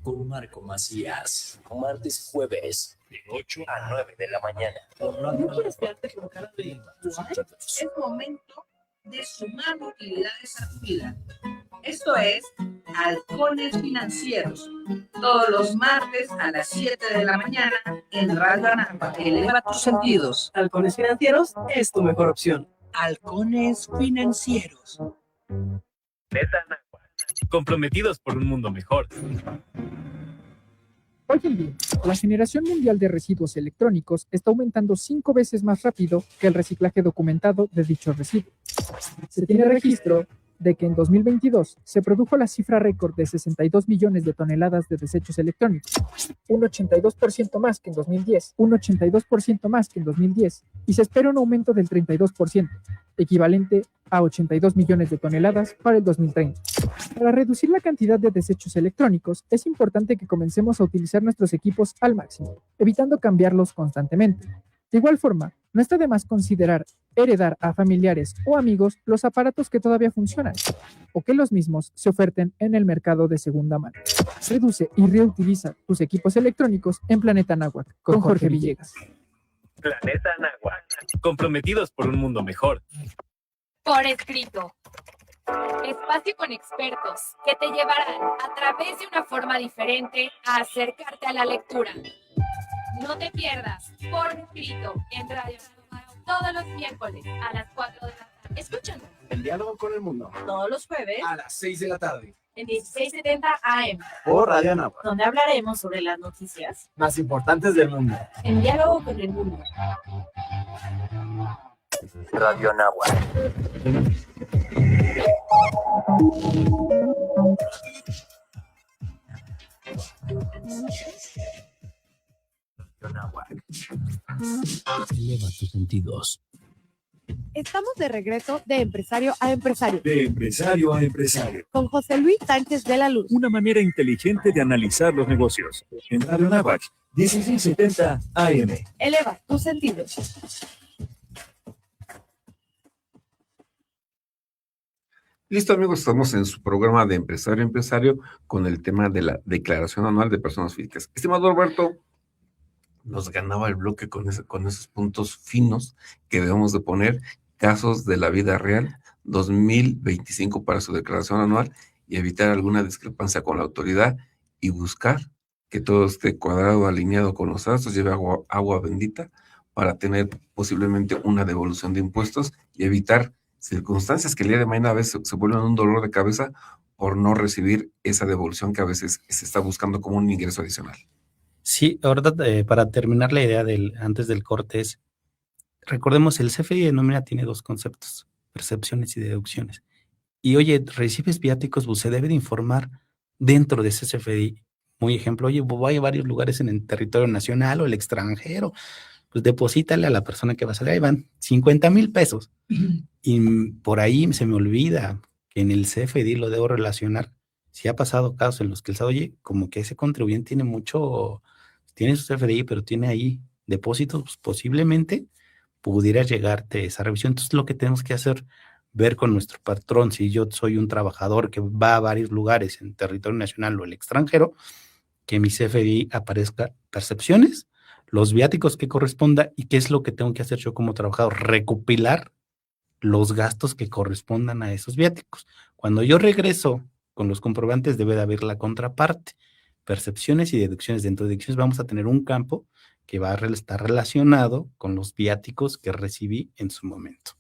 Speaker 1: con Marco Macías. Martes y jueves de 8 a 9 de la mañana.
Speaker 14: ¿No quieres quedarte con cara de es momento de sumar utilidades a tu vida? Esto es Halcones Financieros. Todos los martes a las 7 de la mañana en Radio ANAF. Eleva tus sentidos.
Speaker 15: Halcones Financieros es tu mejor opción.
Speaker 14: Halcones Financieros.
Speaker 2: Comprometidos por un mundo mejor.
Speaker 16: Hoy en día, la generación mundial de residuos electrónicos está aumentando 5 veces más rápido que el reciclaje documentado de dichos residuos. Se tiene registro de que en 2022 se produjo la cifra récord de 62 millones de toneladas de desechos electrónicos, un 82% más que en 2010, y se espera un aumento del 32%, equivalente a 82 millones de toneladas para el 2030. Para reducir la cantidad de desechos electrónicos, es importante que comencemos a utilizar nuestros equipos al máximo, evitando cambiarlos constantemente. De igual forma, no está de más considerar heredar a familiares o amigos los aparatos que todavía funcionan, o que los mismos se oferten en el mercado de segunda mano. Reduce y reutiliza tus equipos electrónicos en Planeta Anáhuac, con Jorge Villegas.
Speaker 17: Planeta Anáhuac, comprometidos por un mundo mejor.
Speaker 10: Por escrito. Espacio con expertos que te llevarán a través de una forma diferente a acercarte a la lectura. No te pierdas Por escrito en Radio Anáhuac todos los miércoles a las 4 de la tarde. Escúchanos.
Speaker 17: El diálogo con el mundo.
Speaker 10: Todos los jueves
Speaker 17: A las 6 de la tarde.
Speaker 10: en 1670 AM.
Speaker 17: Por Radio Anáhuac.
Speaker 10: Donde hablaremos sobre las noticias
Speaker 17: Más importantes del mundo.
Speaker 10: en diálogo con el mundo.
Speaker 1: Radio Anáhuac. Eleva tus sentidos.
Speaker 3: Estamos de regreso de empresario a empresario.
Speaker 2: De empresario a empresario.
Speaker 3: Con José Luis Sánchez de la Luz.
Speaker 2: Una manera inteligente de analizar los negocios. En Radio Anáhuac, 1670 AM.
Speaker 3: Eleva tus sentidos.
Speaker 4: Listo, amigos, estamos en su programa de Empresario a Empresario con el tema de la Declaración Anual de Personas Físicas. Estimado Alberto, nos ganaba el bloque con esos puntos finos que debemos de poner, casos de la vida real, 2025 para su declaración anual y evitar alguna discrepancia con la autoridad y buscar que todo esté cuadrado, alineado con los astros, lleve agua bendita para tener posiblemente una devolución de impuestos y evitar circunstancias que el día de mañana a veces se vuelven un dolor de cabeza por no recibir esa devolución que a veces se está buscando como un ingreso adicional.
Speaker 6: Sí, ahora para terminar la idea antes del corte es, recordemos, el CFDI de nómina tiene dos conceptos, percepciones y deducciones. Y oye, recibes viáticos, pues se debe de informar dentro de ese CFDI. Muy ejemplo, oye, voy a varios lugares en el territorio nacional o el extranjero, pues deposítale a la persona que va a salir, ahí van 50,000 pesos. Y por ahí se me olvida que en el CFDI lo debo relacionar. Si ha pasado casos en los que el SAT, oye, como que ese contribuyente tiene su CFDI, pero tiene ahí depósitos, pues posiblemente pudiera llegarte esa revisión. Entonces lo que tenemos que hacer, ver con nuestro patrón, si yo soy un trabajador que va a varios lugares en territorio nacional o el extranjero, que mi CFDI aparezca percepciones, los viáticos que corresponda y qué es lo que tengo que hacer yo como trabajador, recopilar los gastos que correspondan a esos viáticos. Cuando yo regreso con los comprobantes debe de haber la contraparte, percepciones y deducciones. Dentro de deducciones vamos a tener un campo que va a estar relacionado con los viáticos que recibí en su momento.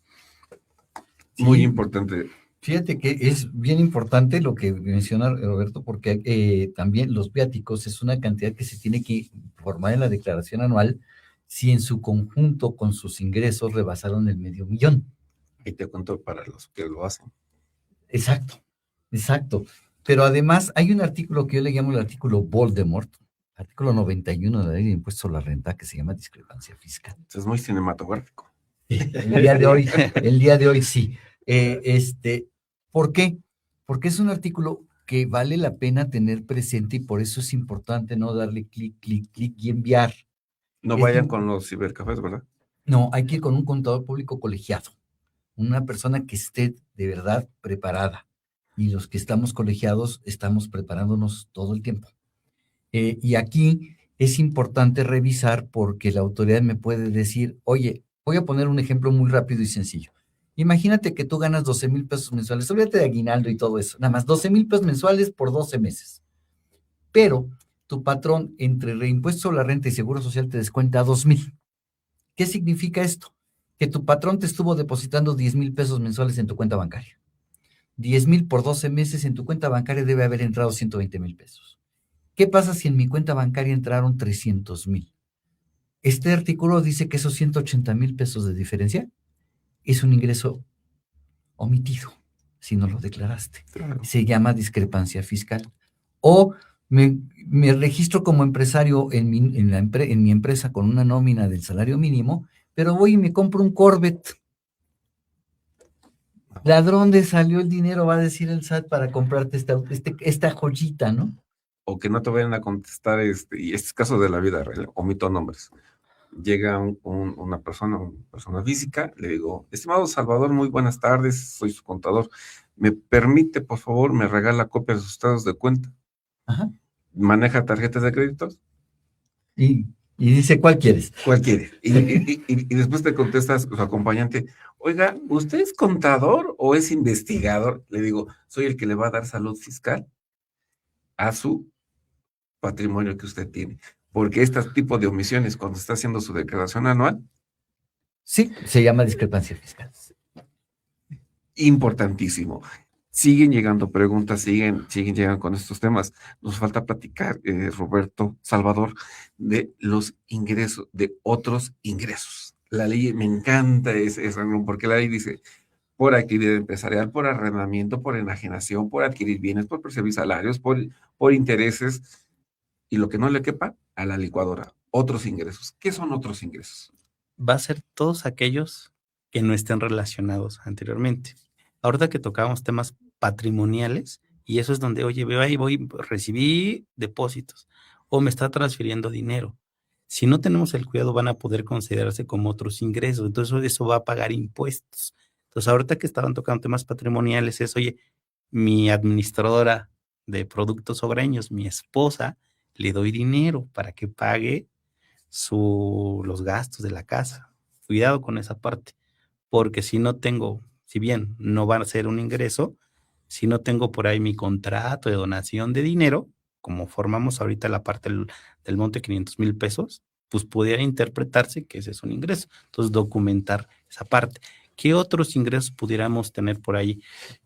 Speaker 4: Muy importante.
Speaker 5: Fíjate que es bien importante lo que menciona Roberto, porque también los viáticos es una cantidad que se tiene que informar en la declaración anual si en su conjunto con sus ingresos rebasaron el $500,000.
Speaker 4: Y te cuento para los que lo hacen.
Speaker 5: Exacto. Pero además hay un artículo que yo le llamo el artículo Voldemort, artículo 91 de la Ley de Impuesto a la Renta, que se llama discrepancia fiscal.
Speaker 4: Es muy cinematográfico.
Speaker 5: El día de hoy sí. ¿Por qué? Porque es un artículo que vale la pena tener presente y por eso es importante no darle clic y enviar.
Speaker 4: No vayan con los cibercafés, ¿verdad?
Speaker 5: No, hay que ir con un contador público colegiado, una persona que esté de verdad preparada. Y los que estamos colegiados estamos preparándonos todo el tiempo. Y aquí es importante revisar porque la autoridad me puede decir, oye, voy a poner un ejemplo muy rápido y sencillo. Imagínate que tú ganas 12,000 pesos mensuales, olvídate de aguinaldo y todo eso, nada más 12,000 pesos mensuales por 12 meses. Pero tu patrón entre reimpuesto sobre la renta y seguro social te descuenta 2,000. ¿Qué significa esto? Que tu patrón te estuvo depositando 10,000 pesos mensuales en tu cuenta bancaria. 10,000 por 12 meses en tu cuenta bancaria debe haber entrado 120,000 pesos. ¿Qué pasa si en mi cuenta bancaria entraron 300,000? Este artículo dice que esos 180,000 pesos de diferencia es un ingreso omitido, si no lo declaraste.
Speaker 4: Claro.
Speaker 5: Se llama discrepancia fiscal. O me registro como empresario en mi empresa con una nómina del salario mínimo, pero voy y me compro un Corvette. ¿Ladrón de salió el dinero? Va a decir el SAT para comprarte esta joyita, ¿no?
Speaker 4: O que no te vayan a contestar, y este es caso de la vida real, omito nombres. Llega una persona física, le digo, estimado Salvador, muy buenas tardes, soy su contador. ¿Me permite, por favor, me regala copias de sus estados de cuenta?
Speaker 5: Ajá.
Speaker 4: ¿Maneja tarjetas de créditos?
Speaker 5: Y dice, ¿cuál quieres?
Speaker 4: ¿Cuál quiere? Y después te contesta su acompañante, oiga, ¿usted es contador o es investigador? Le digo, soy el que le va a dar salud fiscal a su patrimonio que usted tiene. Porque este tipo de omisiones, cuando está haciendo su declaración anual,
Speaker 5: sí, se llama discrepancia fiscal.
Speaker 4: Importantísimo. Siguen llegando preguntas, siguen llegando con estos temas. Nos falta platicar, Roberto, Salvador, de los ingresos, de otros ingresos. La ley, me encanta ese porque la ley dice, por actividad empresarial, por arrendamiento, por enajenación, por adquirir bienes, por percibir salarios, por intereses, y lo que no le quepa, a la licuadora. Otros ingresos. ¿Qué son otros ingresos?
Speaker 6: Va a ser todos aquellos que no estén relacionados anteriormente. Ahorita que tocábamos temas patrimoniales, y eso es donde, oye, veo ahí, recibí depósitos, o me está transfiriendo dinero. Si no tenemos el cuidado, van a poder considerarse como otros ingresos. Entonces, eso va a pagar impuestos. Entonces, ahorita que estaban tocando temas patrimoniales, es, oye, mi administradora de productos hogareños, mi esposa, le doy dinero para que pague los gastos de la casa. Cuidado con esa parte, porque si no tengo, si bien no va a ser un ingreso, si no tengo por ahí mi contrato de donación de dinero, como formamos ahorita la parte del monte de 500,000 pesos, pues pudiera interpretarse que ese es un ingreso. Entonces, documentar esa parte. ¿Qué otros ingresos pudiéramos tener por ahí?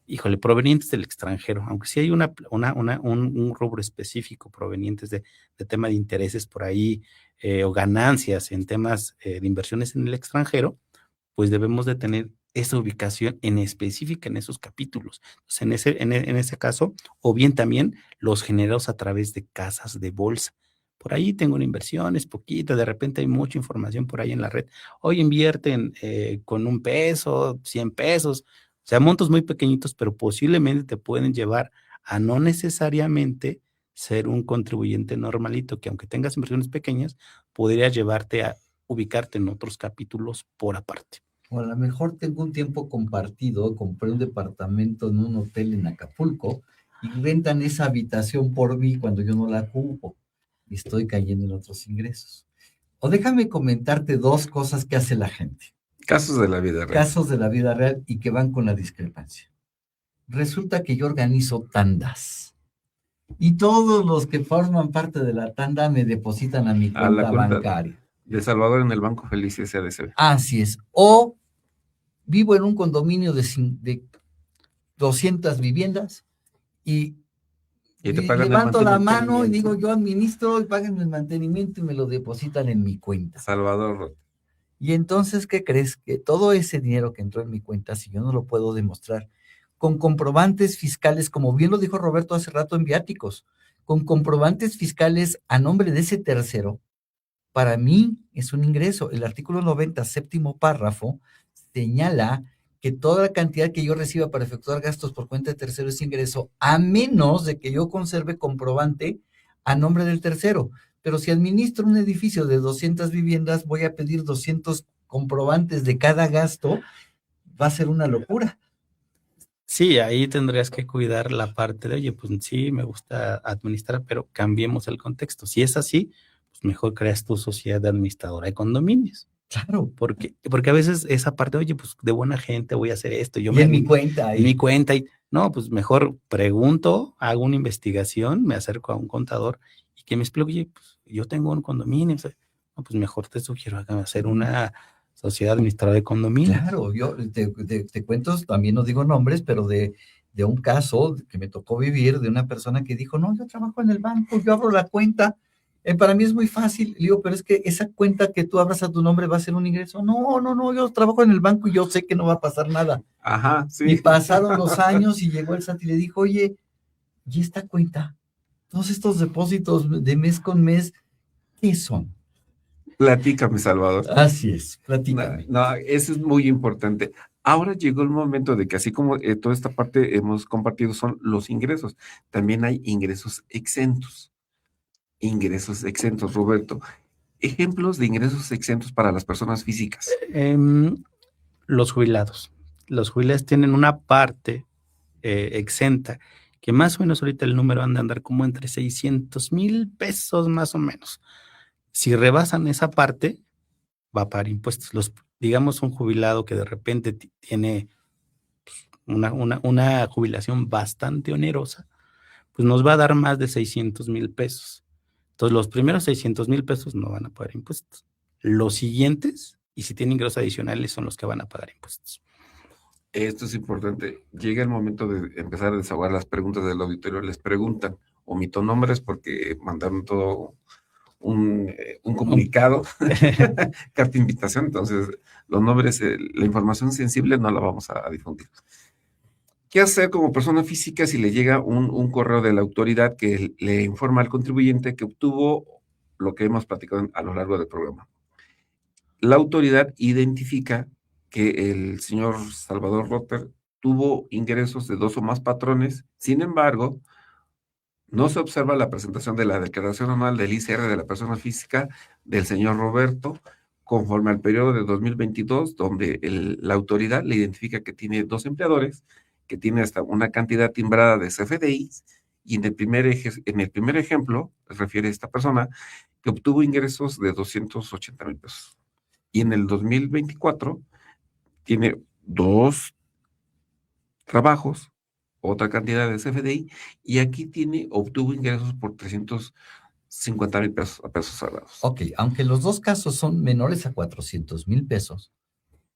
Speaker 6: Híjole, provenientes del extranjero, aunque sí hay un rubro específico provenientes de tema de intereses por ahí, o ganancias en temas de inversiones en el extranjero, pues debemos de tener esa ubicación en específica en esos capítulos. Entonces, en ese caso, o bien también los generados a través de casas de bolsa. Por ahí tengo una inversión, es poquita, de repente hay mucha información por ahí en la red. Hoy invierten con $1, 100 pesos, o sea, montos muy pequeñitos, pero posiblemente te pueden llevar a no necesariamente ser un contribuyente normalito, que aunque tengas inversiones pequeñas, podría llevarte a ubicarte en otros capítulos por aparte.
Speaker 5: O a lo mejor tengo un tiempo compartido, compré un departamento en un hotel en Acapulco y rentan esa habitación por mí cuando yo no la ocupo y estoy cayendo en otros ingresos. O déjame comentarte dos cosas que hace la gente.
Speaker 4: Casos de la vida real.
Speaker 5: Casos de la vida real y que van con la discrepancia. Resulta que yo organizo tandas y todos los que forman parte de la tanda me depositan a mi cuenta bancaria.
Speaker 4: De Salvador en el Banco Felicia SADCB.
Speaker 5: Así es. O vivo en un condominio de 200 viviendas y levanto la mano y digo, yo administro y páguenme el mantenimiento y me lo depositan en mi cuenta.
Speaker 4: Salvador.
Speaker 5: Y entonces, ¿qué crees? Que todo ese dinero que entró en mi cuenta, si yo no lo puedo demostrar, con comprobantes fiscales, como bien lo dijo Roberto hace rato en viáticos, con comprobantes fiscales a nombre de ese tercero, para mí es un ingreso. El artículo 90, 7º párrafo, señala que toda la cantidad que yo reciba para efectuar gastos por cuenta de tercero es ingreso, a menos de que yo conserve comprobante a nombre del tercero. Pero si administro un edificio de 200 viviendas, voy a pedir 200 comprobantes de cada gasto, va a ser una locura.
Speaker 6: Sí, ahí tendrías que cuidar la parte de, oye, pues sí, me gusta administrar, pero cambiemos el contexto. Si es así, pues mejor creas tu sociedad de administradora de condominios.
Speaker 5: Claro.
Speaker 6: Porque a veces esa parte, oye, pues de buena gente voy a hacer esto.
Speaker 5: Y en mi cuenta.
Speaker 6: En mi cuenta. No, pues mejor pregunto, hago una investigación, me acerco a un contador y que me explique, oye, pues yo tengo un condominio. No, pues mejor te sugiero hacer una sociedad administradora de condominios.
Speaker 5: Claro, yo te cuento, también no digo nombres, pero de de un caso que me tocó vivir de una persona que dijo, no, yo trabajo en el banco, yo abro la cuenta, para mí es muy fácil. Le digo, pero es que esa cuenta que tú abras a tu nombre va a ser un ingreso. No, yo trabajo en el banco y yo sé que no va a pasar nada.
Speaker 4: Ajá, sí.
Speaker 5: Y pasaron los años y llegó el SAT y le dijo, oye, ¿y esta cuenta? Todos estos depósitos de mes con mes, ¿qué son?
Speaker 4: Platícame, Salvador.
Speaker 5: Así es, platícame.
Speaker 4: No, eso es muy importante. Ahora llegó el momento de que así como toda esta parte hemos compartido son los ingresos, también hay ingresos exentos. Ingresos exentos, Roberto. Ejemplos de ingresos exentos para las personas físicas.
Speaker 6: Los jubilados. Los jubilados tienen una parte exenta, que más o menos ahorita el número anda a andar como entre 600,000 pesos más o menos. Si rebasan esa parte, va a pagar impuestos. Digamos un jubilado que de repente tiene una jubilación bastante onerosa, pues nos va a dar más de 600,000 pesos. Entonces, los primeros 600,000 pesos no van a pagar impuestos. Los siguientes, y si tienen ingresos adicionales, son los que van a pagar impuestos.
Speaker 4: Esto es importante. Llega el momento de empezar a desahogar las preguntas del auditorio. Les preguntan, omito nombres porque mandaron todo un comunicado, carta invitación, entonces los nombres, la información sensible no la vamos a difundir. ¿Qué hacer como persona física si le llega un correo de la autoridad que le informa al contribuyente que obtuvo lo que hemos platicado a lo largo del programa? La autoridad identifica que el señor Salvador Rotter tuvo ingresos de 2 o más patrones, sin embargo, no se observa la presentación de la declaración anual del ICR de la persona física del señor Roberto conforme al periodo de 2022, donde la autoridad le identifica que tiene 2 empleadores, que tiene hasta una cantidad timbrada de CFDI, y en el primer ejemplo, refiere a esta persona que obtuvo ingresos de 280,000 pesos. Y en el 2024 tiene 2 trabajos, otra cantidad de CFDI, y aquí obtuvo ingresos por 350,000 pesos a pesos cerrados.
Speaker 5: Ok, aunque los 2 casos son menores a 400,000 pesos,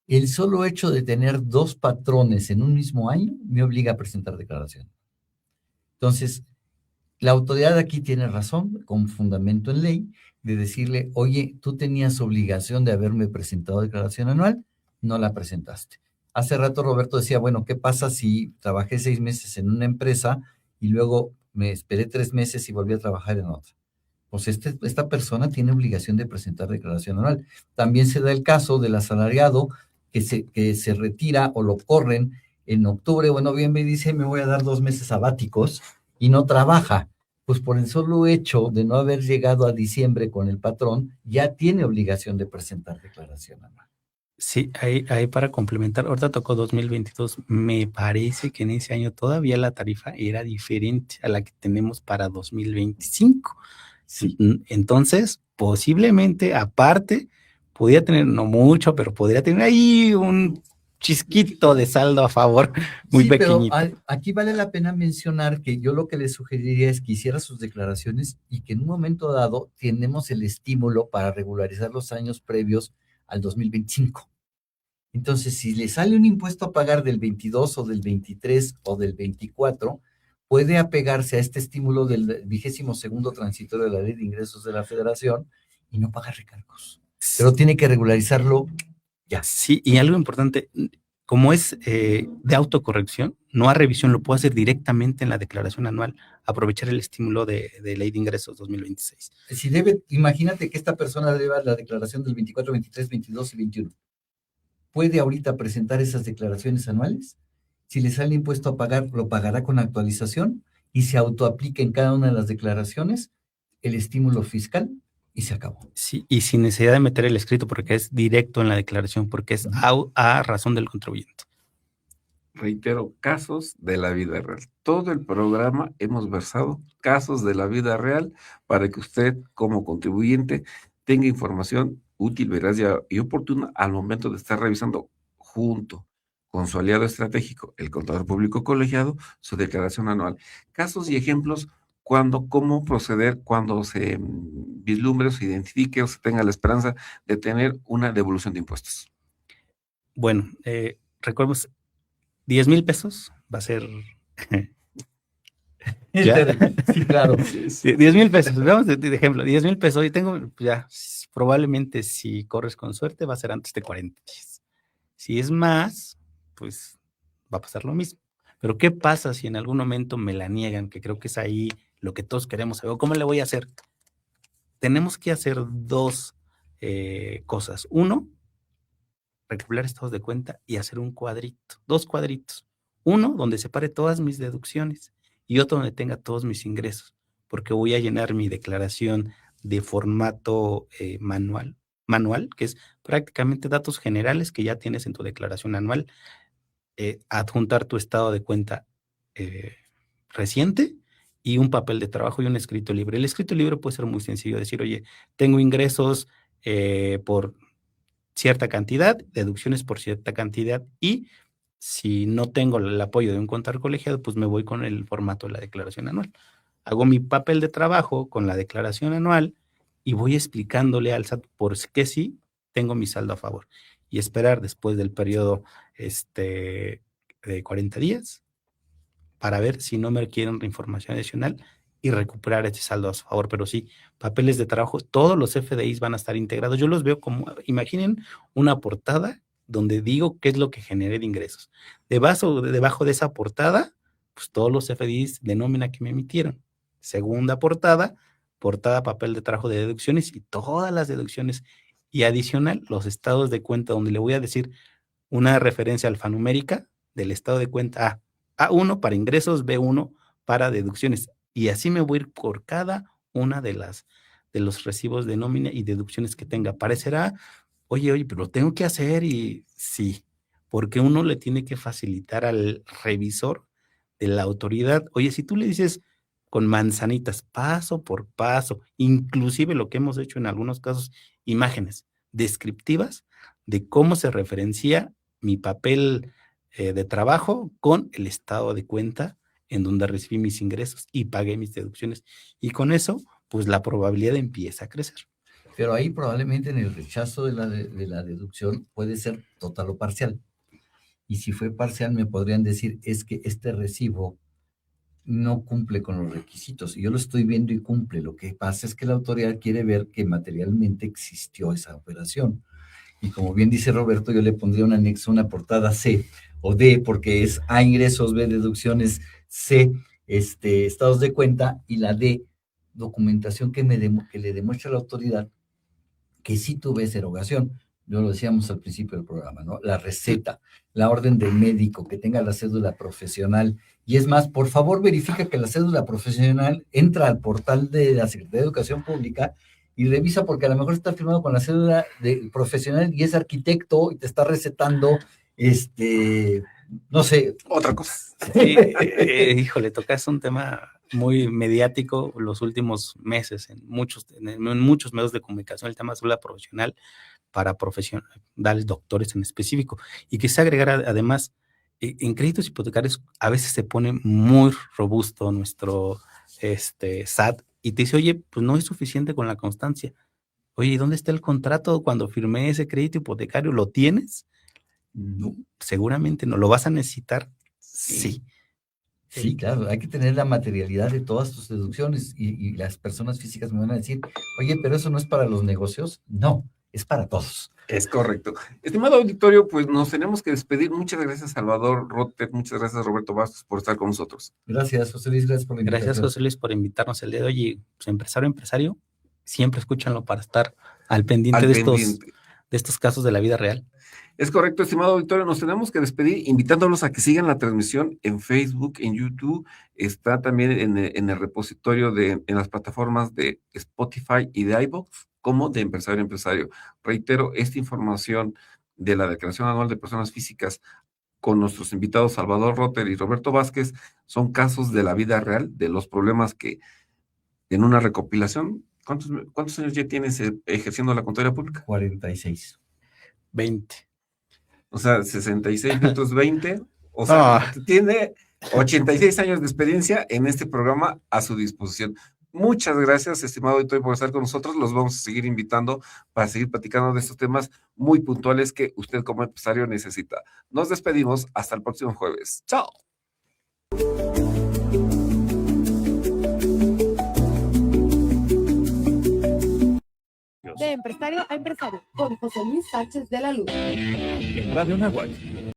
Speaker 5: el solo hecho de tener 2 patrones en un mismo año me obliga a presentar declaración. Entonces, la autoridad aquí tiene razón, con fundamento en ley, de decirle, oye, tú tenías obligación de haberme presentado declaración anual, no la presentaste. Hace rato Roberto decía, bueno, ¿qué pasa si trabajé 6 meses en una empresa y luego me esperé 3 meses y volví a trabajar en otra? Pues esta persona tiene obligación de presentar declaración anual. También se da el caso del asalariado que se retira o lo corren en octubre o en noviembre y dice, me voy a dar 2 meses sabáticos y no trabaja. Pues por el solo hecho de no haber llegado a diciembre con el patrón, ya tiene obligación de presentar declaración anual.
Speaker 6: Sí, ahí para complementar, ahorita tocó 2022, me parece que en ese año todavía la tarifa era diferente a la que tenemos para 2025. Sí. Entonces, posiblemente, aparte, podía tener, no mucho, pero podría tener ahí un chisquito de saldo a favor muy pequeñito.
Speaker 5: Pero aquí vale la pena mencionar que yo lo que le sugeriría es que hiciera sus declaraciones y que en un momento dado tenemos el estímulo para regularizar los años previos al 2025. Entonces, si le sale un impuesto a pagar del 22 o del 23 o del 24, puede apegarse a este estímulo del 22º transitorio de la Ley de Ingresos de la Federación y no pagar recargos. Pero tiene que regularizarlo ya.
Speaker 6: Sí, y algo importante, como es de autocorrección, no a revisión, lo puedo hacer directamente en la declaración anual, aprovechar el estímulo de Ley de Ingresos 2026.
Speaker 5: Si imagínate que esta persona deba la declaración del 24, 23, 22 y 21. ¿Puede ahorita presentar esas declaraciones anuales? Si le sale impuesto a pagar, lo pagará con actualización y se autoaplica en cada una de las declaraciones el estímulo fiscal y se acabó.
Speaker 6: Sí, y sin necesidad de meter el escrito porque es directo en la declaración, porque es a razón del contribuyente.
Speaker 4: Reitero, casos de la vida real. Todo el programa hemos versado casos de la vida real para que usted como contribuyente tenga información útil, veraz y oportuna al momento de estar revisando junto con su aliado estratégico, el contador público colegiado, su declaración anual. Casos y ejemplos cómo proceder cuando se vislumbre o se identifique o se tenga la esperanza de tener una devolución de impuestos.
Speaker 6: Bueno, recordemos, 10,000 pesos va a ser
Speaker 5: Sí, claro.
Speaker 6: 10,000 pesos, veamos de ejemplo, 10,000 pesos, hoy tengo, pues ya, probablemente si corres con suerte va a ser antes de 40 días. Si es más, pues va a pasar lo mismo. Pero ¿qué pasa si en algún momento me la niegan? Que creo que es ahí lo que todos queremos saber. ¿Cómo le voy a hacer? Tenemos que hacer dos cosas. Uno, recopilar estados de cuenta y hacer un cuadrito, 2 cuadritos. Uno donde separe todas mis deducciones y otro donde tenga todos mis ingresos, porque voy a llenar mi declaración de formato manual, que es prácticamente datos generales que ya tienes en tu declaración anual, adjuntar tu estado de cuenta reciente y un papel de trabajo y un escrito libre. El escrito libre puede ser muy sencillo, decir, oye, tengo ingresos por cierta cantidad, deducciones por cierta cantidad, y si no tengo el apoyo de un contador colegiado, pues me voy con el formato de la declaración anual. Hago mi papel de trabajo con la declaración anual y voy explicándole al SAT por qué sí tengo mi saldo a favor, y esperar después del periodo de 40 días para ver si no me requieren información adicional y recuperar ese saldo a su favor. Pero sí, papeles de trabajo, todos los FDIs van a estar integrados. Yo los veo como, imaginen una portada donde digo qué es lo que generé de ingresos. Debajo de esa portada, pues todos los FDIs de nómina que me emitieron. Segunda portada, papel de trabajo de deducciones y todas las deducciones. Y adicional, los estados de cuenta, donde le voy a decir una referencia alfanumérica del estado de cuenta A1 para ingresos, B1 para deducciones. Y así me voy a ir por cada una de los recibos de nómina y deducciones que tenga. Parecerá, oye, pero lo tengo que hacer, y sí, porque uno le tiene que facilitar al revisor de la autoridad. Oye, si tú le dices con manzanitas, paso por paso, inclusive lo que hemos hecho en algunos casos, imágenes descriptivas de cómo se referencia mi papel de trabajo con el estado de cuenta en donde recibí mis ingresos y pagué mis deducciones. Y con eso, pues la probabilidad empieza a crecer.
Speaker 5: Pero ahí probablemente en el rechazo de la deducción puede ser total o parcial. Y si fue parcial, me podrían decir, es que este recibo no cumple con los requisitos. Y yo lo estoy viendo y cumple. Lo que pasa es que la autoridad quiere ver que materialmente existió esa operación. Y como bien dice Roberto, yo le pondría un anexo, una portada C o D, porque es A, ingresos, B, deducciones, C, estados de cuenta, y la D, documentación que le demuestre a la autoridad que sí tuve esa erogación. Yo lo decíamos al principio del programa, ¿no? La receta, la orden del médico, que tenga la cédula profesional. Y es más, por favor, verifica que la cédula profesional entra al portal de la Secretaría de Educación Pública y revisa, porque a lo mejor está firmado con la cédula profesional y es arquitecto y te está recetando, no sé.
Speaker 4: Otra cosa.
Speaker 6: Sí, híjole, tocas un tema muy mediático los últimos meses en muchos medios de comunicación, el tema de cédula profesional para profesionales, doctores en específico, y que se agregara además en créditos hipotecarios. A veces se pone muy robusto nuestro SAT y te dice, oye, pues no es suficiente con la constancia. Oye, ¿y dónde está el contrato cuando firmé ese crédito hipotecario? ¿Lo tienes? No, seguramente no. ¿Lo vas a necesitar? Sí.
Speaker 5: Sí, claro, hay que tener la materialidad de todas tus deducciones, y las personas físicas me van a decir, oye, pero eso no es para los negocios. No, es para todos.
Speaker 4: Es correcto. Estimado auditorio, pues nos tenemos que despedir. Muchas gracias, Salvador Rotter. Muchas gracias, Roberto Bastos, por estar con nosotros.
Speaker 5: Gracias, José Luis. Gracias por la invitación.
Speaker 6: Gracias, José Luis, por invitarnos el día de hoy. Y pues, empresario, siempre escúchanlo para estar al pendiente de estos casos de la vida real.
Speaker 4: Es correcto, estimado auditorio, nos tenemos que despedir invitándolos a que sigan la transmisión en Facebook, en YouTube, está también en el repositorio en las plataformas de Spotify y de iVoox, como de Empresario a Empresario. Reitero, esta información de la Declaración Anual de Personas Físicas con nuestros invitados Salvador Rotter y Roberto Vázquez son casos de la vida real, de los problemas que en una recopilación. ¿Cuántos años ya tienes ejerciendo la contaduría pública?
Speaker 5: 46.
Speaker 6: 20.
Speaker 4: O sea, 66 minutos 20. O sea, tiene 86 años de experiencia en este programa a su disposición. Muchas gracias, estimado auditorio, por estar con nosotros. Los vamos a seguir invitando para seguir platicando de estos temas muy puntuales que usted como empresario necesita. Nos despedimos hasta el próximo jueves. ¡Chao!
Speaker 3: de empresario a empresario con José Luis Sánchez de la Luz.
Speaker 2: En Radio Nahuatl